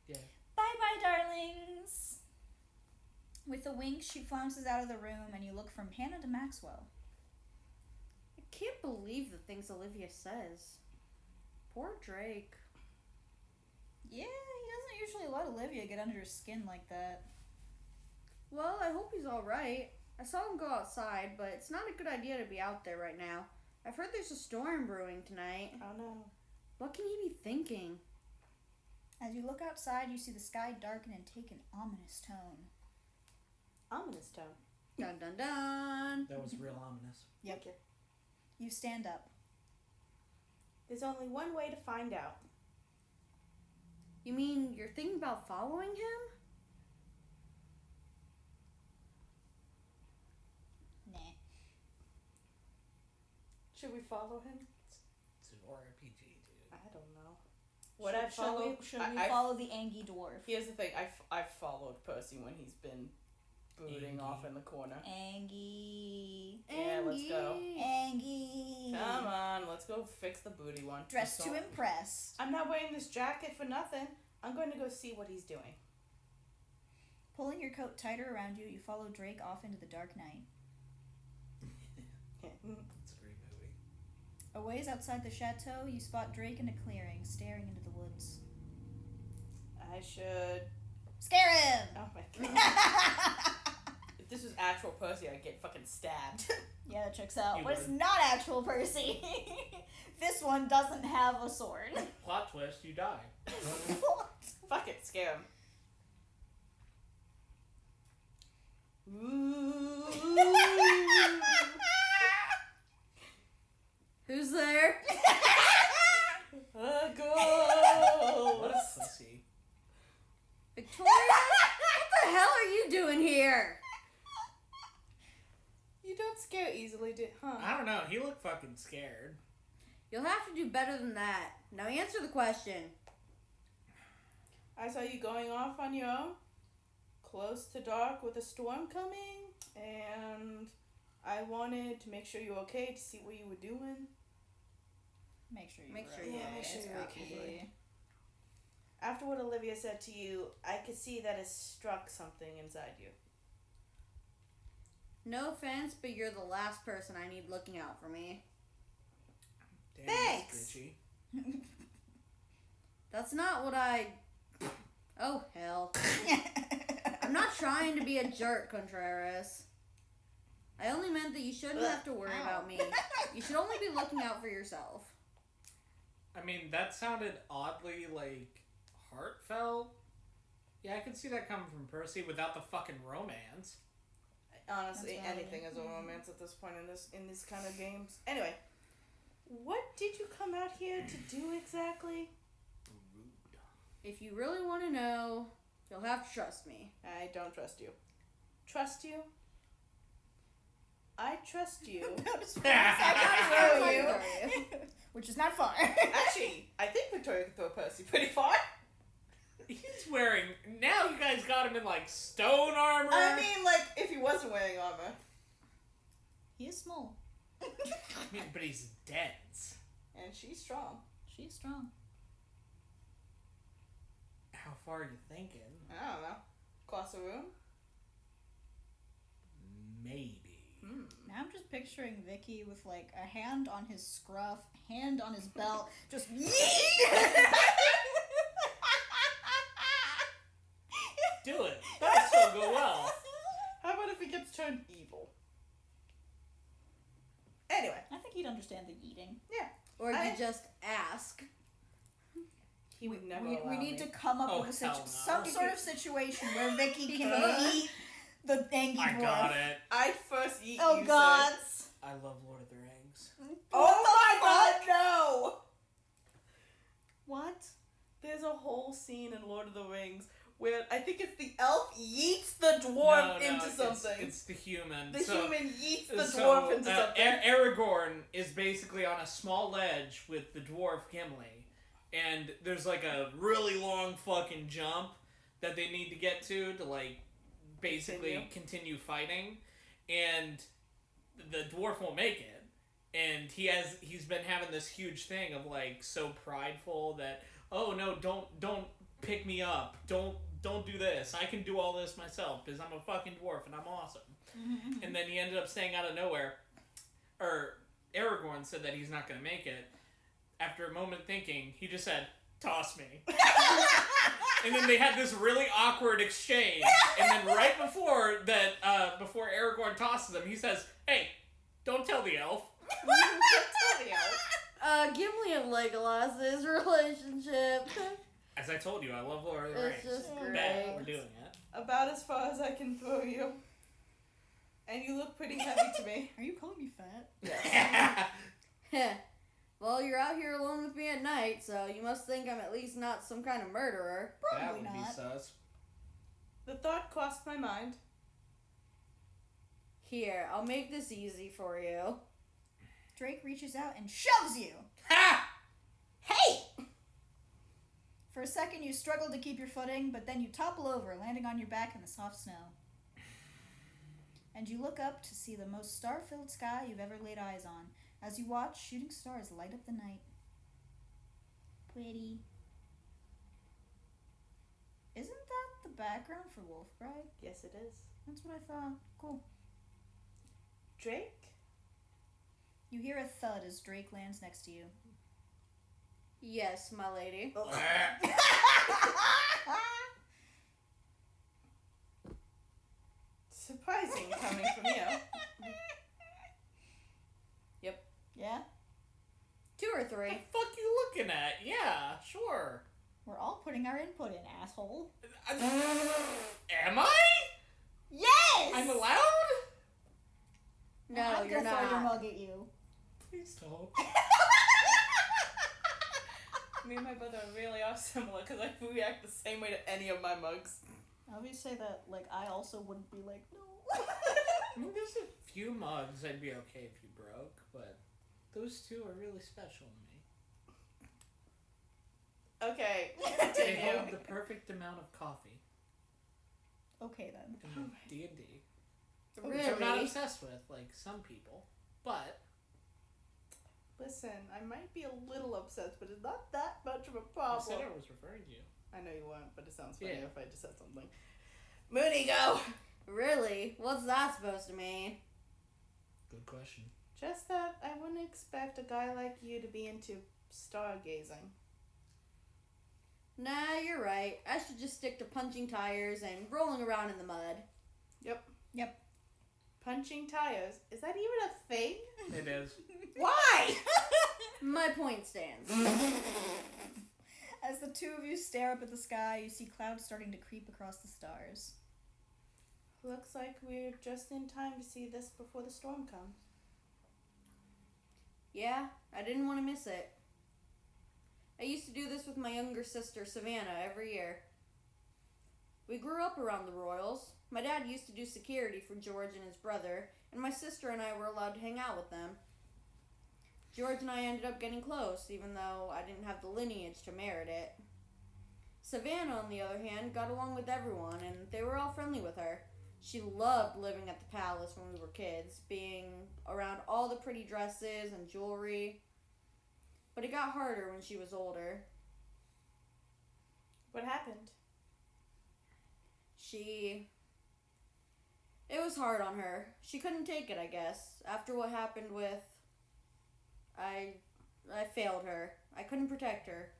Yeah. Bye-bye, darlings! With a wink, she flounces out of the room, and you look from Hannah to Maxwell. I can't believe the things Olivia says. Poor Drake. Yeah, he doesn't usually let Olivia get under his skin like that. Well, I hope he's alright. I saw him go outside, but it's not a good idea to be out there right now. I've heard there's a storm brewing tonight. Oh no. What can he be thinking? As you look outside, you see the sky darken and take an ominous tone. Ominous tone. Dun dun dun. That was real ominous. Yep. Thank you. You stand up. There's only one way to find out. You mean you're thinking about following him? Nah. Should we follow him? It's an RPG, dude. I don't know. What I'd Should follow? we I- follow the Angie dwarf? Here's the thing. I've followed Percy when he's been booting Angie. off in the corner. Angie. Yeah, let's go. Angie. Come on, let's go fix the booty one. Dressed to impress. I'm not wearing this jacket for nothing. I'm going to go see what he's doing. Pulling your coat tighter around you, you follow Drake off into the dark night. It's a great movie. A ways outside the chateau, you spot Drake in a clearing, staring into the woods. I should. Scare him! Oh my god. If this was actual Percy, I'd get fucking stabbed. Yeah, that checks out. You But it's would. not actual Percy. This one doesn't have a sword. Plot twist, you die. What? Fuck it, scare him. Ooh. Who's there? A girl. What a pussy. Victoria? What the hell are you doing here? You don't scare easily, huh? I don't know. He looked fucking scared. You'll have to do better than that. Now answer the question. I saw you going off on your own, close to dark with a storm coming, and I wanted to make sure you were okay, to see what you were doing. Make sure you Make were sure okay. you make sure It's you're okay. okay. After what Olivia said to you, I could see that it struck something inside you. No offense, but you're the last person I need looking out for me. Damn, Thanks. that's bitchy. That's not what I... Oh, hell. I'm not trying to be a jerk, Contreras. I only meant that you shouldn't have to worry Ow. about me. You should only be looking out for yourself. I mean, that sounded oddly, like, heartfelt. Yeah, I could see that coming from Percy without the fucking romance. Honestly, That's valid. anything is a romance at this point in this kind of games. Anyway, what did you come out here to do exactly? If you really want to know, you'll have to trust me. I don't trust you. Trust you? I trust you. About as far as I can throw you. Throw you. Which is not far. Actually, I think Victoria can throw Percy pretty far. He's wearing. Now you guys got him in like stone armor. I mean, like, if he wasn't wearing armor. He is small. I mean, but he's dense. And she's strong. She's strong. How far are you thinking? I don't know. Across the room? Maybe. Now I'm just picturing Vicky with like a hand on his scruff, hand on his belt, just Do it. That'll still go well. How about if he gets turned evil? Anyway. I think he'd understand the eating. Yeah. Or you just ask. He would never We allow need me. to come up Oh, with a hell no. some sort of situation where Vicky can could. eat the angy I dwarf. got it. I'd first eat Oh you, God! sir. I love Lord of the Rings. Oh my God, no! What? There's a whole scene in Lord of the Rings where I think it's the elf yeets the dwarf into something. It's the human. The So- human yeets the so, dwarf into something. Aragorn is basically on a small ledge with the dwarf Gimli, and there's like a really long fucking jump that they need to get to like basically continue fighting, and the dwarf won't make it. And he's been having this huge thing of like so prideful that, oh no, don't pick me up, don't do this, I can do all this myself because I'm a fucking dwarf and I'm awesome. And then he ended up staying out of nowhere, or Aragorn said that he's not going to make it. After a moment thinking, he just said, toss me. And then they had this really awkward exchange, and then right before that, before Aragorn tosses him, he says, hey, don't tell the elf. Gimli and Legolas's relationship. As I told you, I love Lord of the It's Rings. just Bet great. we're doing it. About as far as I can throw you. And you look pretty heavy to me. Are you calling me fat? Yes. Heh. Well, you're out here alone with me at night, so you must think I'm at least not some kind of murderer. That Probably would be not. sus. The thought crossed my mind. Here, I'll make this easy for you. Drake reaches out and shoves you. Ha! Hey! For a second, you struggle to keep your footing, but then you topple over, landing on your back in the soft snow. And you look up to see the most star-filled sky you've ever laid eyes on. As you watch, shooting stars light up the night. Pretty. Isn't that the background for Wolfbride? Yes, it is. That's what I thought. Cool. Drake? You hear a thud as Drake lands next to you. Yes, my lady. Surprising coming from you. Yeah? 2 or 3. What the fuck you looking at? Yeah, sure. We're all putting our input in, asshole. Am I? Yes! I'm allowed? No, I'm you're gonna throw your not. mug at you. Please don't. Me and my brother really are similar because I react the same way to any of my mugs. I always say that, like, I also wouldn't be like, no. I mean, there's a few mugs I'd be okay if you broke, but those two are really special to me. Okay, They hold continue. the perfect amount of coffee Okay, then. in D&D. Really? Which I'm not obsessed with, like some people. But Listen, I might be a little upset, but it's not that much of a I problem. said I was referring to you. I know you weren't, but it sounds funny Yeah. if I just said something. Mooney, go! Really? What's that supposed to mean? Good question. Just that I wouldn't expect a guy like you to be into stargazing. Nah, you're right. I should just stick to punching tires and rolling around in the mud. Yep. Punching tires? Is that even a thing? It is. Why? My point stands. As the two of you stare up at the sky, you see clouds starting to creep across the stars. Looks like we're just in time to see this before the storm comes. Yeah, I didn't want to miss it. I used to do this with my younger sister, Savannah, every year. We grew up around the Royals. My dad used to do security for George and his brother, and my sister and I were allowed to hang out with them. George and I ended up getting close, even though I didn't have the lineage to merit it. Savannah, on the other hand, got along with everyone, and they were all friendly with her. She loved living at the palace when we were kids, being around all the pretty dresses and jewelry. But it got harder when she was older. What happened? It was hard on her. She couldn't take it, I guess. After what happened with... I failed her. I couldn't protect her.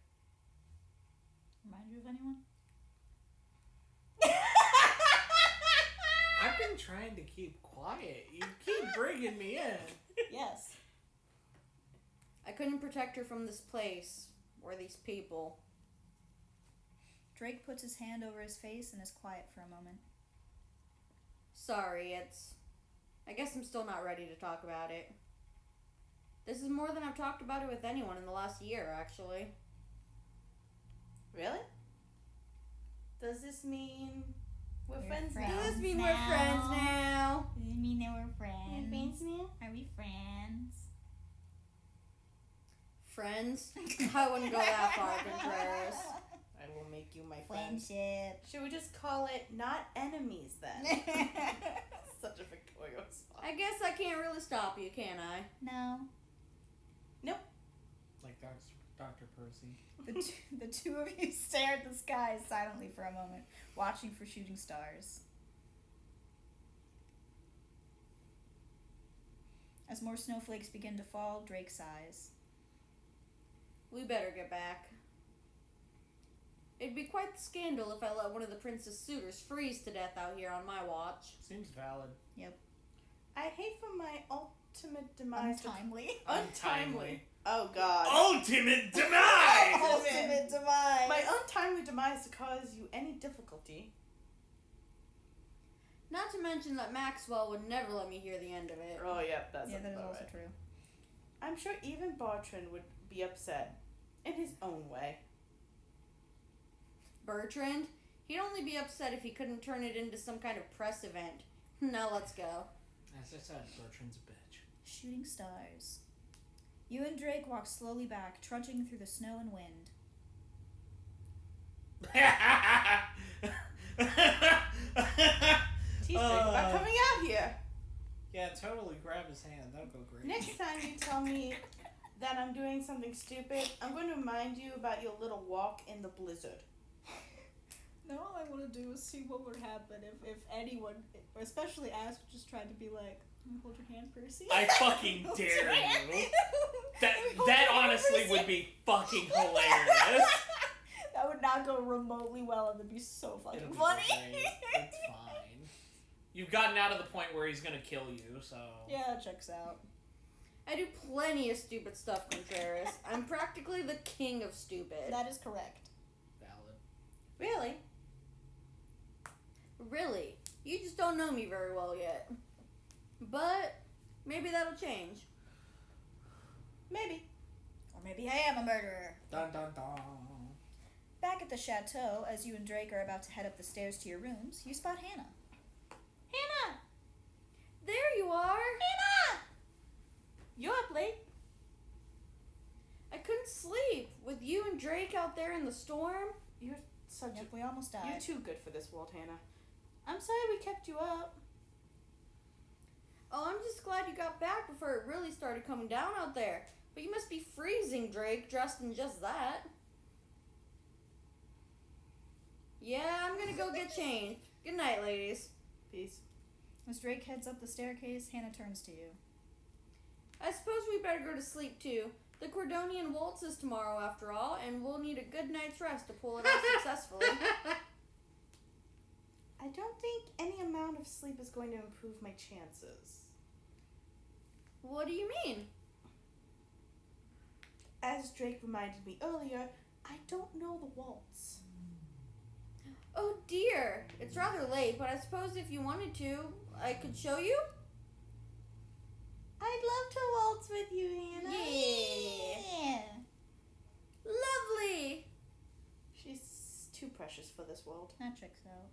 Remind you of anyone? I've been trying to keep quiet. You keep bringing me in. Yes. I couldn't protect her from this place, or these people. Drake puts his hand over his face and is quiet for a moment. Sorry, I guess I'm still not ready to talk about it. This is more than I've talked about it with anyone in the last year, actually. Really? Does this mean we're We're friends friends. now? Does this mean now. we're friends now? Does it mean that we're We're friends? friends now? Are we friends? Friends? I wouldn't go that far, Contreras. I will make you my friend. Friendship. Should we just call it not enemies then? Such a Victoria song. I guess I can't really stop you, can I? No. Like Dr. Percy. The two of you stare at the sky silently for a moment, watching for shooting stars. As more snowflakes begin to fall, Drake sighs. We better get back. It'd be quite the scandal if I let one of the prince's suitors freeze to death out here on my watch. Seems valid. I hate for my ultimate demise Untimely. Untimely. Oh god. Ultimate demise! Ultimate demise. My untimely demise to cause you any difficulty. Not to mention that Maxwell would never let me hear the end of it. Oh, yep, that's Yeah, that is about also right. true. I'm sure even Bartrand would be upset. In his own way. Bertrand? He'd only be upset if he couldn't turn it into some kind of press event. Now let's go. As I said, Bertrand's a bitch. Shooting stars. You and Drake walk slowly back, trudging through the snow and wind. Tease about coming out here. Yeah, totally grab his hand. That'll go great. Next time you tell me that I'm doing something stupid, I'm going to remind you about your little walk in the blizzard. Now all I want to do is see what would happen if anyone, especially Ash, just tried to be like, "Can you hold your hand, Percy?" I fucking Hold dare your hand. you. Hold That your hand, honestly Percy. would be fucking hilarious. That would not go remotely well, and it'd be so fucking It'll be funny. great. It's fine. You've gotten out of the point where he's gonna kill you, so. Yeah, that checks out. I do plenty of stupid stuff, Contreras. I'm practically the king of stupid. That is correct. Valid. Really? Really. You just don't know me very well yet. But maybe that'll change. Maybe. Or maybe I am a murderer. Dun dun dun. Back at the chateau, as you and Drake are about to head up the stairs to your rooms, you spot Hannah. Hannah! There you are! Hannah! You're up late. I couldn't sleep with you and Drake out there in the storm. You're such Yep, we almost died. You're too good for this world, Hannah. I'm sorry we kept you up. Oh, I'm just glad you got back before it really started coming down out there. But you must be freezing, Drake, dressed in just that. Yeah, I'm gonna go get changed. Good night, ladies. Peace. As Drake heads up the staircase, Hannah turns to you. I suppose we better go to sleep too. The Cordonian waltz is tomorrow after all, and we'll need a good night's rest to pull it off successfully. I don't think any amount of sleep is going to improve my chances. What do you mean? As Drake reminded me earlier, I don't know the waltz. Oh dear, it's It's rather late, but I suppose if you wanted to, I could show you? I'd love to waltz with you, Hannah. Yeah. Lovely! She's too precious for this world. That checks out.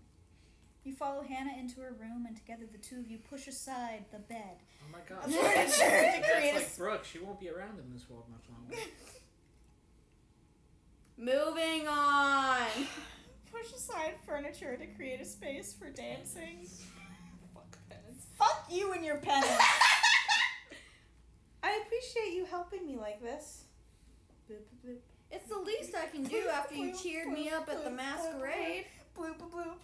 You follow Hannah into her room, and together the two of you push aside the bed. Oh my god. Furniture to create That's a like Brooke. She won't be around in this world much longer. Moving on! push aside furniture to create a space for dancing. Fuck pens. Fuck you and your pen. I appreciate you helping me like this. Boop, boop, boop. It's the least I can do after you cheered me up at the masquerade. Bloop bloop bloop.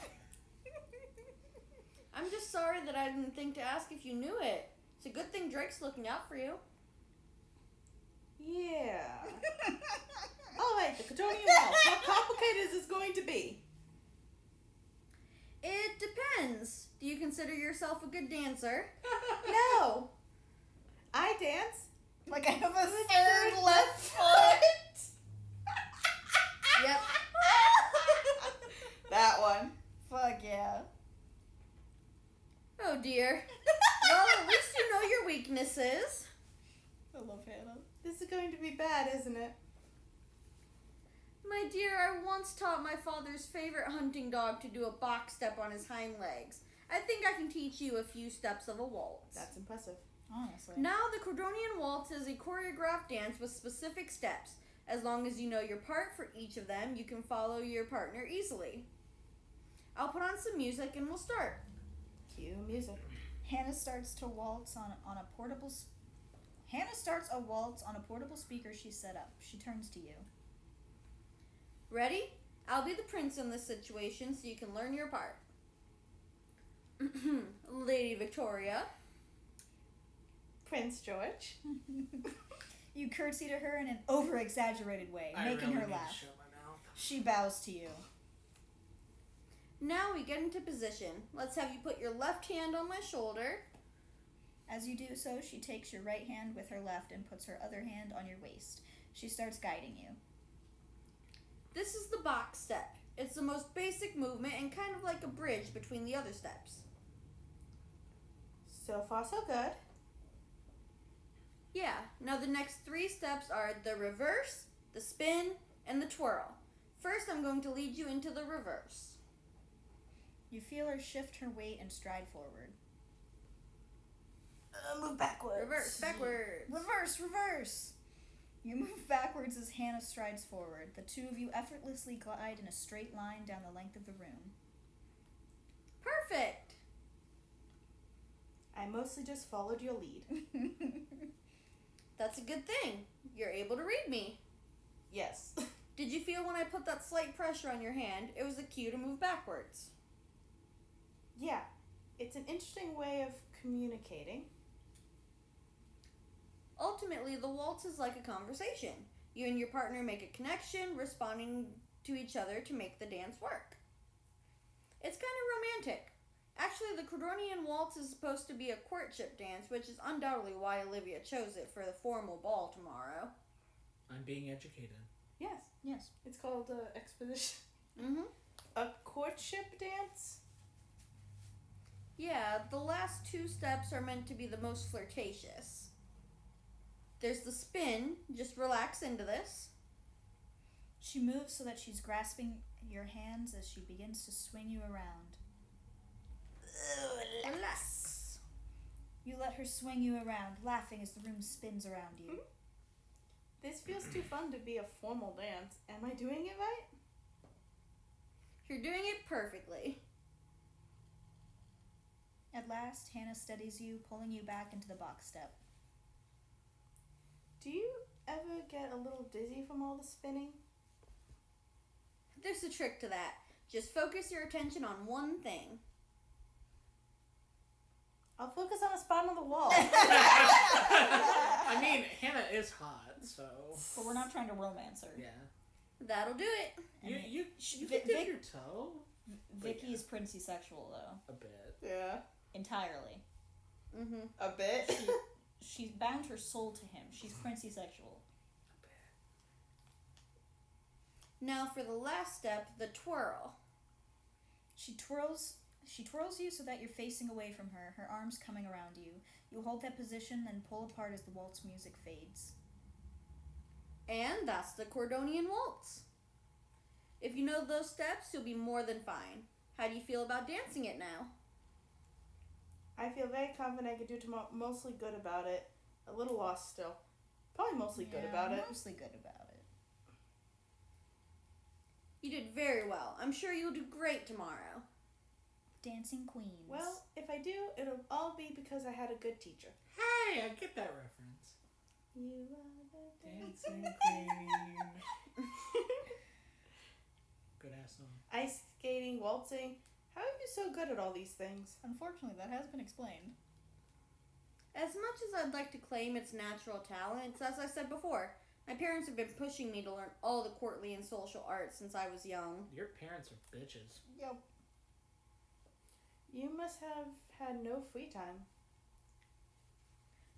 I'm just sorry that I didn't think to ask if you knew it. It's a good thing Drake's looking out for you. Yeah. Alright, the Cretonian Waltz. How complicated is this going to be? It depends. Do you consider yourself a good dancer? No. I dance. Like I have a third left foot. Yep. That one. Fuck yeah. Oh dear. Well, at least you know your weaknesses. I love Hannah. This is going to be bad, isn't it? My dear, I once taught my father's favorite hunting dog to do a box step on his hind legs. I think I can teach you a few steps of a waltz. That's impressive. Honestly. Now, the Cordonian Waltz is a choreographed dance with specific steps. As long as you know your part for each of them, you can follow your partner easily. I'll put on some music and we'll start. Cue music. Hannah starts to waltz on a portable. Hannah starts a waltz on a portable speaker she set up. She turns to you. Ready? I'll be the prince in this situation so you can learn your part. Lady Victoria. Prince George. You curtsy to her in an over-exaggerated way, I making really her need laugh. to shut my mouth. She bows to you. Now we get into position. Let's have you put your left hand on my shoulder. As you do so, she takes your right hand with her left and puts her other hand on your waist. She starts guiding you. This is the box step. It's the most basic movement and kind of like a bridge between the other steps. So far, so good. Yeah, now the next 3 steps are the reverse, the spin, and the twirl. First, I'm going to lead you into the reverse. You feel her shift her weight and stride forward. Move backwards. Reverse, backwards. Reverse, reverse! You move backwards as Hannah strides forward. The two of you effortlessly glide in a straight line down the length of the room. Perfect. I mostly just followed your lead. That's a good thing. You're able to read me. Yes. Did you feel when I put that slight pressure on your hand, it was a cue to move backwards? Yeah. It's an interesting way of communicating. Ultimately, the waltz is like a conversation. You and your partner make a connection, responding to each other to make the dance work. It's kind of romantic. Actually, the Cordonian Waltz is supposed to be a courtship dance, which is undoubtedly why Olivia chose it for the formal ball tomorrow. I'm being educated. Yes. Yes. It's called exposition. Mm-hmm. A courtship dance? Yeah, the last 2 steps are meant to be the most flirtatious. There's the spin. Just relax into this. She moves so that she's grasping your hands as she begins to swing you around. Relax. You let her swing you around, laughing as the room spins around you. This feels too fun to be a formal dance. Am I doing it right? You're doing it perfectly. At last, Hannah steadies you, pulling you back into the box step. Do you ever get a little dizzy from all the spinning? There's a trick to that. Just focus your attention on one thing. I'll focus on a spot on the wall. I mean, Hannah is hot, so. But we're not trying to romance her. Yeah. That'll do it. You Vic- can dip your toe. Vicky is princey sexual, though. A bit. Yeah. Entirely. Mm-hmm. A bit. She's bound her soul to him. She's princey sexual. A bit. Now for the last step, the twirl. She twirls you so that you're facing away from her, her arms coming around you. You hold that position, then pull apart as the waltz music fades. And that's the Cordonian Waltz. If you know those steps, you'll be more than fine. How do you feel about dancing it now? I feel very confident I could do mostly good about it. A little lost still. Probably mostly good about it. Mostly good about it. You did very well. I'm sure you'll do great tomorrow. Dancing queens. Well, if I do, it'll all be because I had a good teacher. Hey, I get that reference. You are the Dancing Queen. Good ass song. Ice skating, waltzing. How are you so good at all these things? Unfortunately, that has been explained. As much as I'd like to claim it's natural talent, as I said before, my parents have been pushing me to learn all the courtly and social arts since I was young. Your parents are bitches. Yep. You must have had no free time.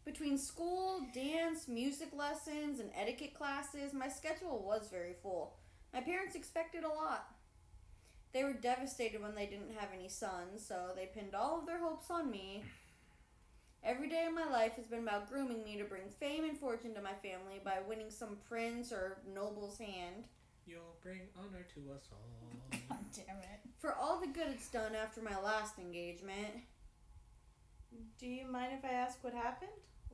Between school, dance, music lessons, and etiquette classes, my schedule was very full. My parents expected a lot. They were devastated when they didn't have any sons, so they pinned all of their hopes on me. Every day of my life has been about grooming me to bring fame and fortune to my family by winning some prince or noble's hand. You'll bring honor to us all. God damn it. For all the good it's done after my last engagement. Do you mind if I ask what happened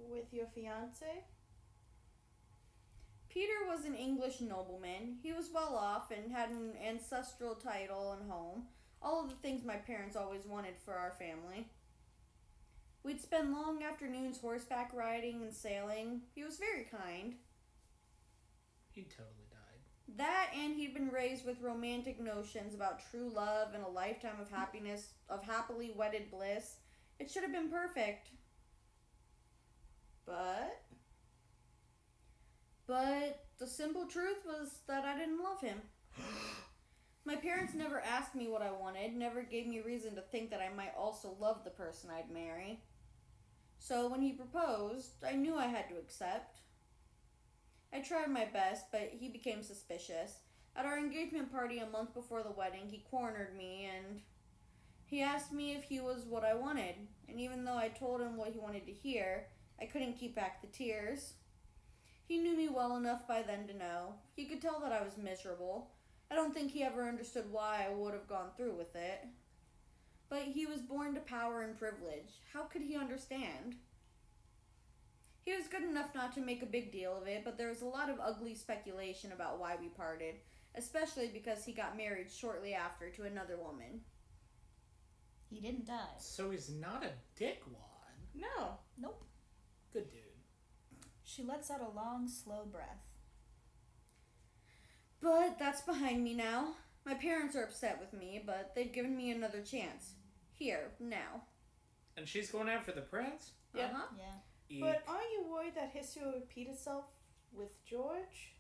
with your fiance? Peter was an English nobleman. He was well off and had an ancestral title and home. All of the things my parents always wanted for our family. We'd spend long afternoons horseback riding and sailing. He was very kind. He totally died. That and he'd been raised with romantic notions about true love and a lifetime of happiness, of happily wedded bliss. It should have been perfect. But the simple truth was that I didn't love him. My parents never asked me what I wanted, never gave me reason to think that I might also love the person I'd marry. So when he proposed, I knew I had to accept. I tried my best, but he became suspicious. At our engagement party a month before the wedding, he cornered me and he asked me if he was what I wanted. And even though I told him what he wanted to hear, I couldn't keep back the tears. He knew me well enough by then to know. He could tell that I was miserable. I don't think he ever understood why I would have gone through with it. But he was born to power and privilege. How could he understand? He was good enough not to make a big deal of it, but there was a lot of ugly speculation about why we parted, especially because he got married shortly after to another woman. He didn't die. So he's not a dickwad. No. Nope. Good dude. She lets out a long, slow breath. But that's behind me now. My parents are upset with me, but they've given me another chance. Here, now. And she's going after the prince? Yeah. Uh-huh. Yeah. Eek. But aren't you worried that history will repeat itself with George?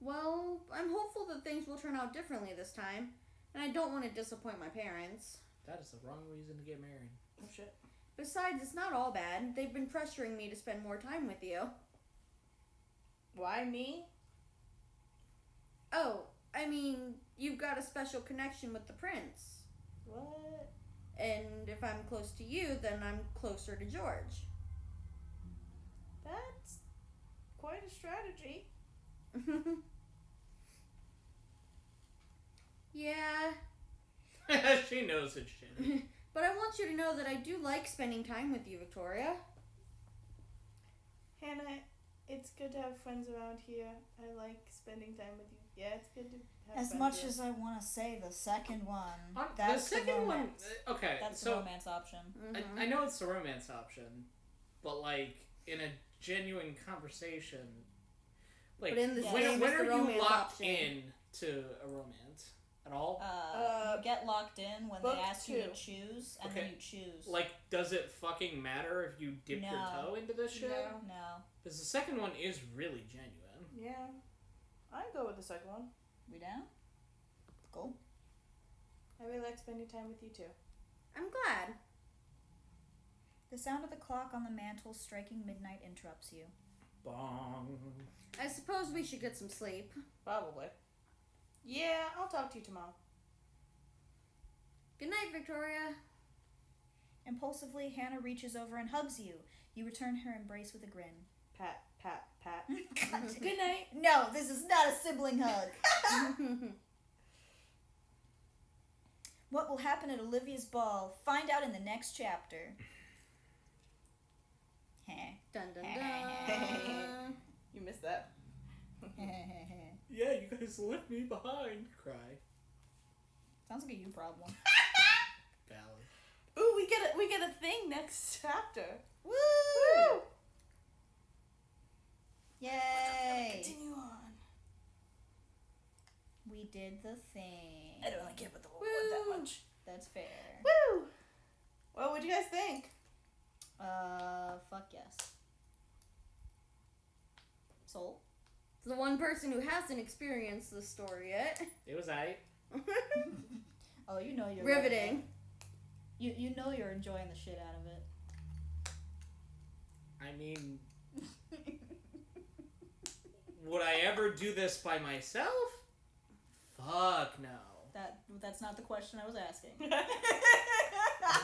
Well, I'm hopeful that things will turn out differently this time, and I don't want to disappoint my parents. That is the wrong reason to get married. Oh shit. Besides, it's not all bad. They've been pressuring me to spend more time with you. Why me? Oh, I mean, you've got a special connection with the prince. What? And if I'm close to you, then I'm closer to George. That's quite a strategy. Yeah, She knows it's shit. but I want you to know that I do like spending time with you, Victoria. Hannah, it's good to have friends around here. I like spending time with you. Yeah, it's good to have As friends much here. as I want to say the second one, The that's second one, romance. okay, That's so the romance option. Mhm. I know it's the romance option, but like in a genuine conversation, like But in this when, game, when it's are the you romance locked option. in to a romance at all? You get locked in when book they ask you to 2. choose, and Okay. then you choose. Like, does it fucking matter if you dip your No. toe into this shit? No. No, Because the second one is really genuine. Yeah. I'd go with the second one. we down? Cool. I really like spending time with you too. I'm glad. The sound of the clock on the mantle striking midnight interrupts you. Bong. I suppose we should get some sleep. Probably. Yeah, I'll talk to you tomorrow. Good night, Victoria. Impulsively, Hannah reaches over and hugs you. You return her embrace with a grin. Pat, pat, pat. God. Good night. No, this is not a sibling hug. What will happen at Olivia's ball? Find out in the next chapter. Dun dun dun. You missed that. Yeah, you guys left me behind. Cry. Sounds like a you problem. Valid. Ooh, we get a thing next chapter. Woo! Woo! Yay! Continue on. We did the thing. I don't really care about the reward that Woo! much. That's fair. Woo! Well, what'd you guys think? Fuck yes. Soul? The one person who hasn't experienced this story yet. It was aight. Oh, you know you're Riveting. You know you're enjoying the shit out of it. I mean, would I ever do this by myself? Fuck no. That's not the question I was asking.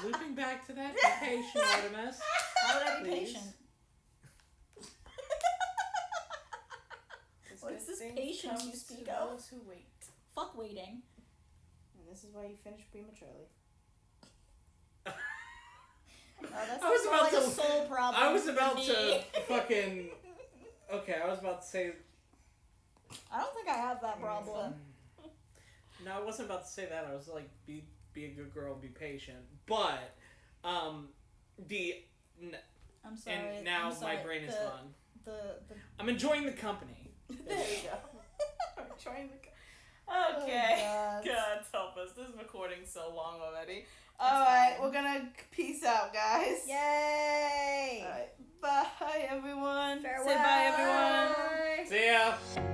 Looping back to that, be patient, Artemis. How would I be Please. patient? What's this patience you speak of? Those who wait. Fuck waiting. And this is why you finish prematurely. That I was sounds more about like a to- soul problem. I was than about me. to fucking. Okay, I was about to say. I don't think I have that problem. No, I wasn't about to say that. I was like, be a good girl, be patient. But, I'm sorry. and now I'm sorry. my brain is gone. The I'm enjoying the company. There you go. I'm trying to. Okay. Oh, God. God help us. This recording's so long already. Alright, fine. we're gonna peace out, guys. Yay! Alright. Bye, everyone. Farewell. Say bye, everyone. Bye. See ya!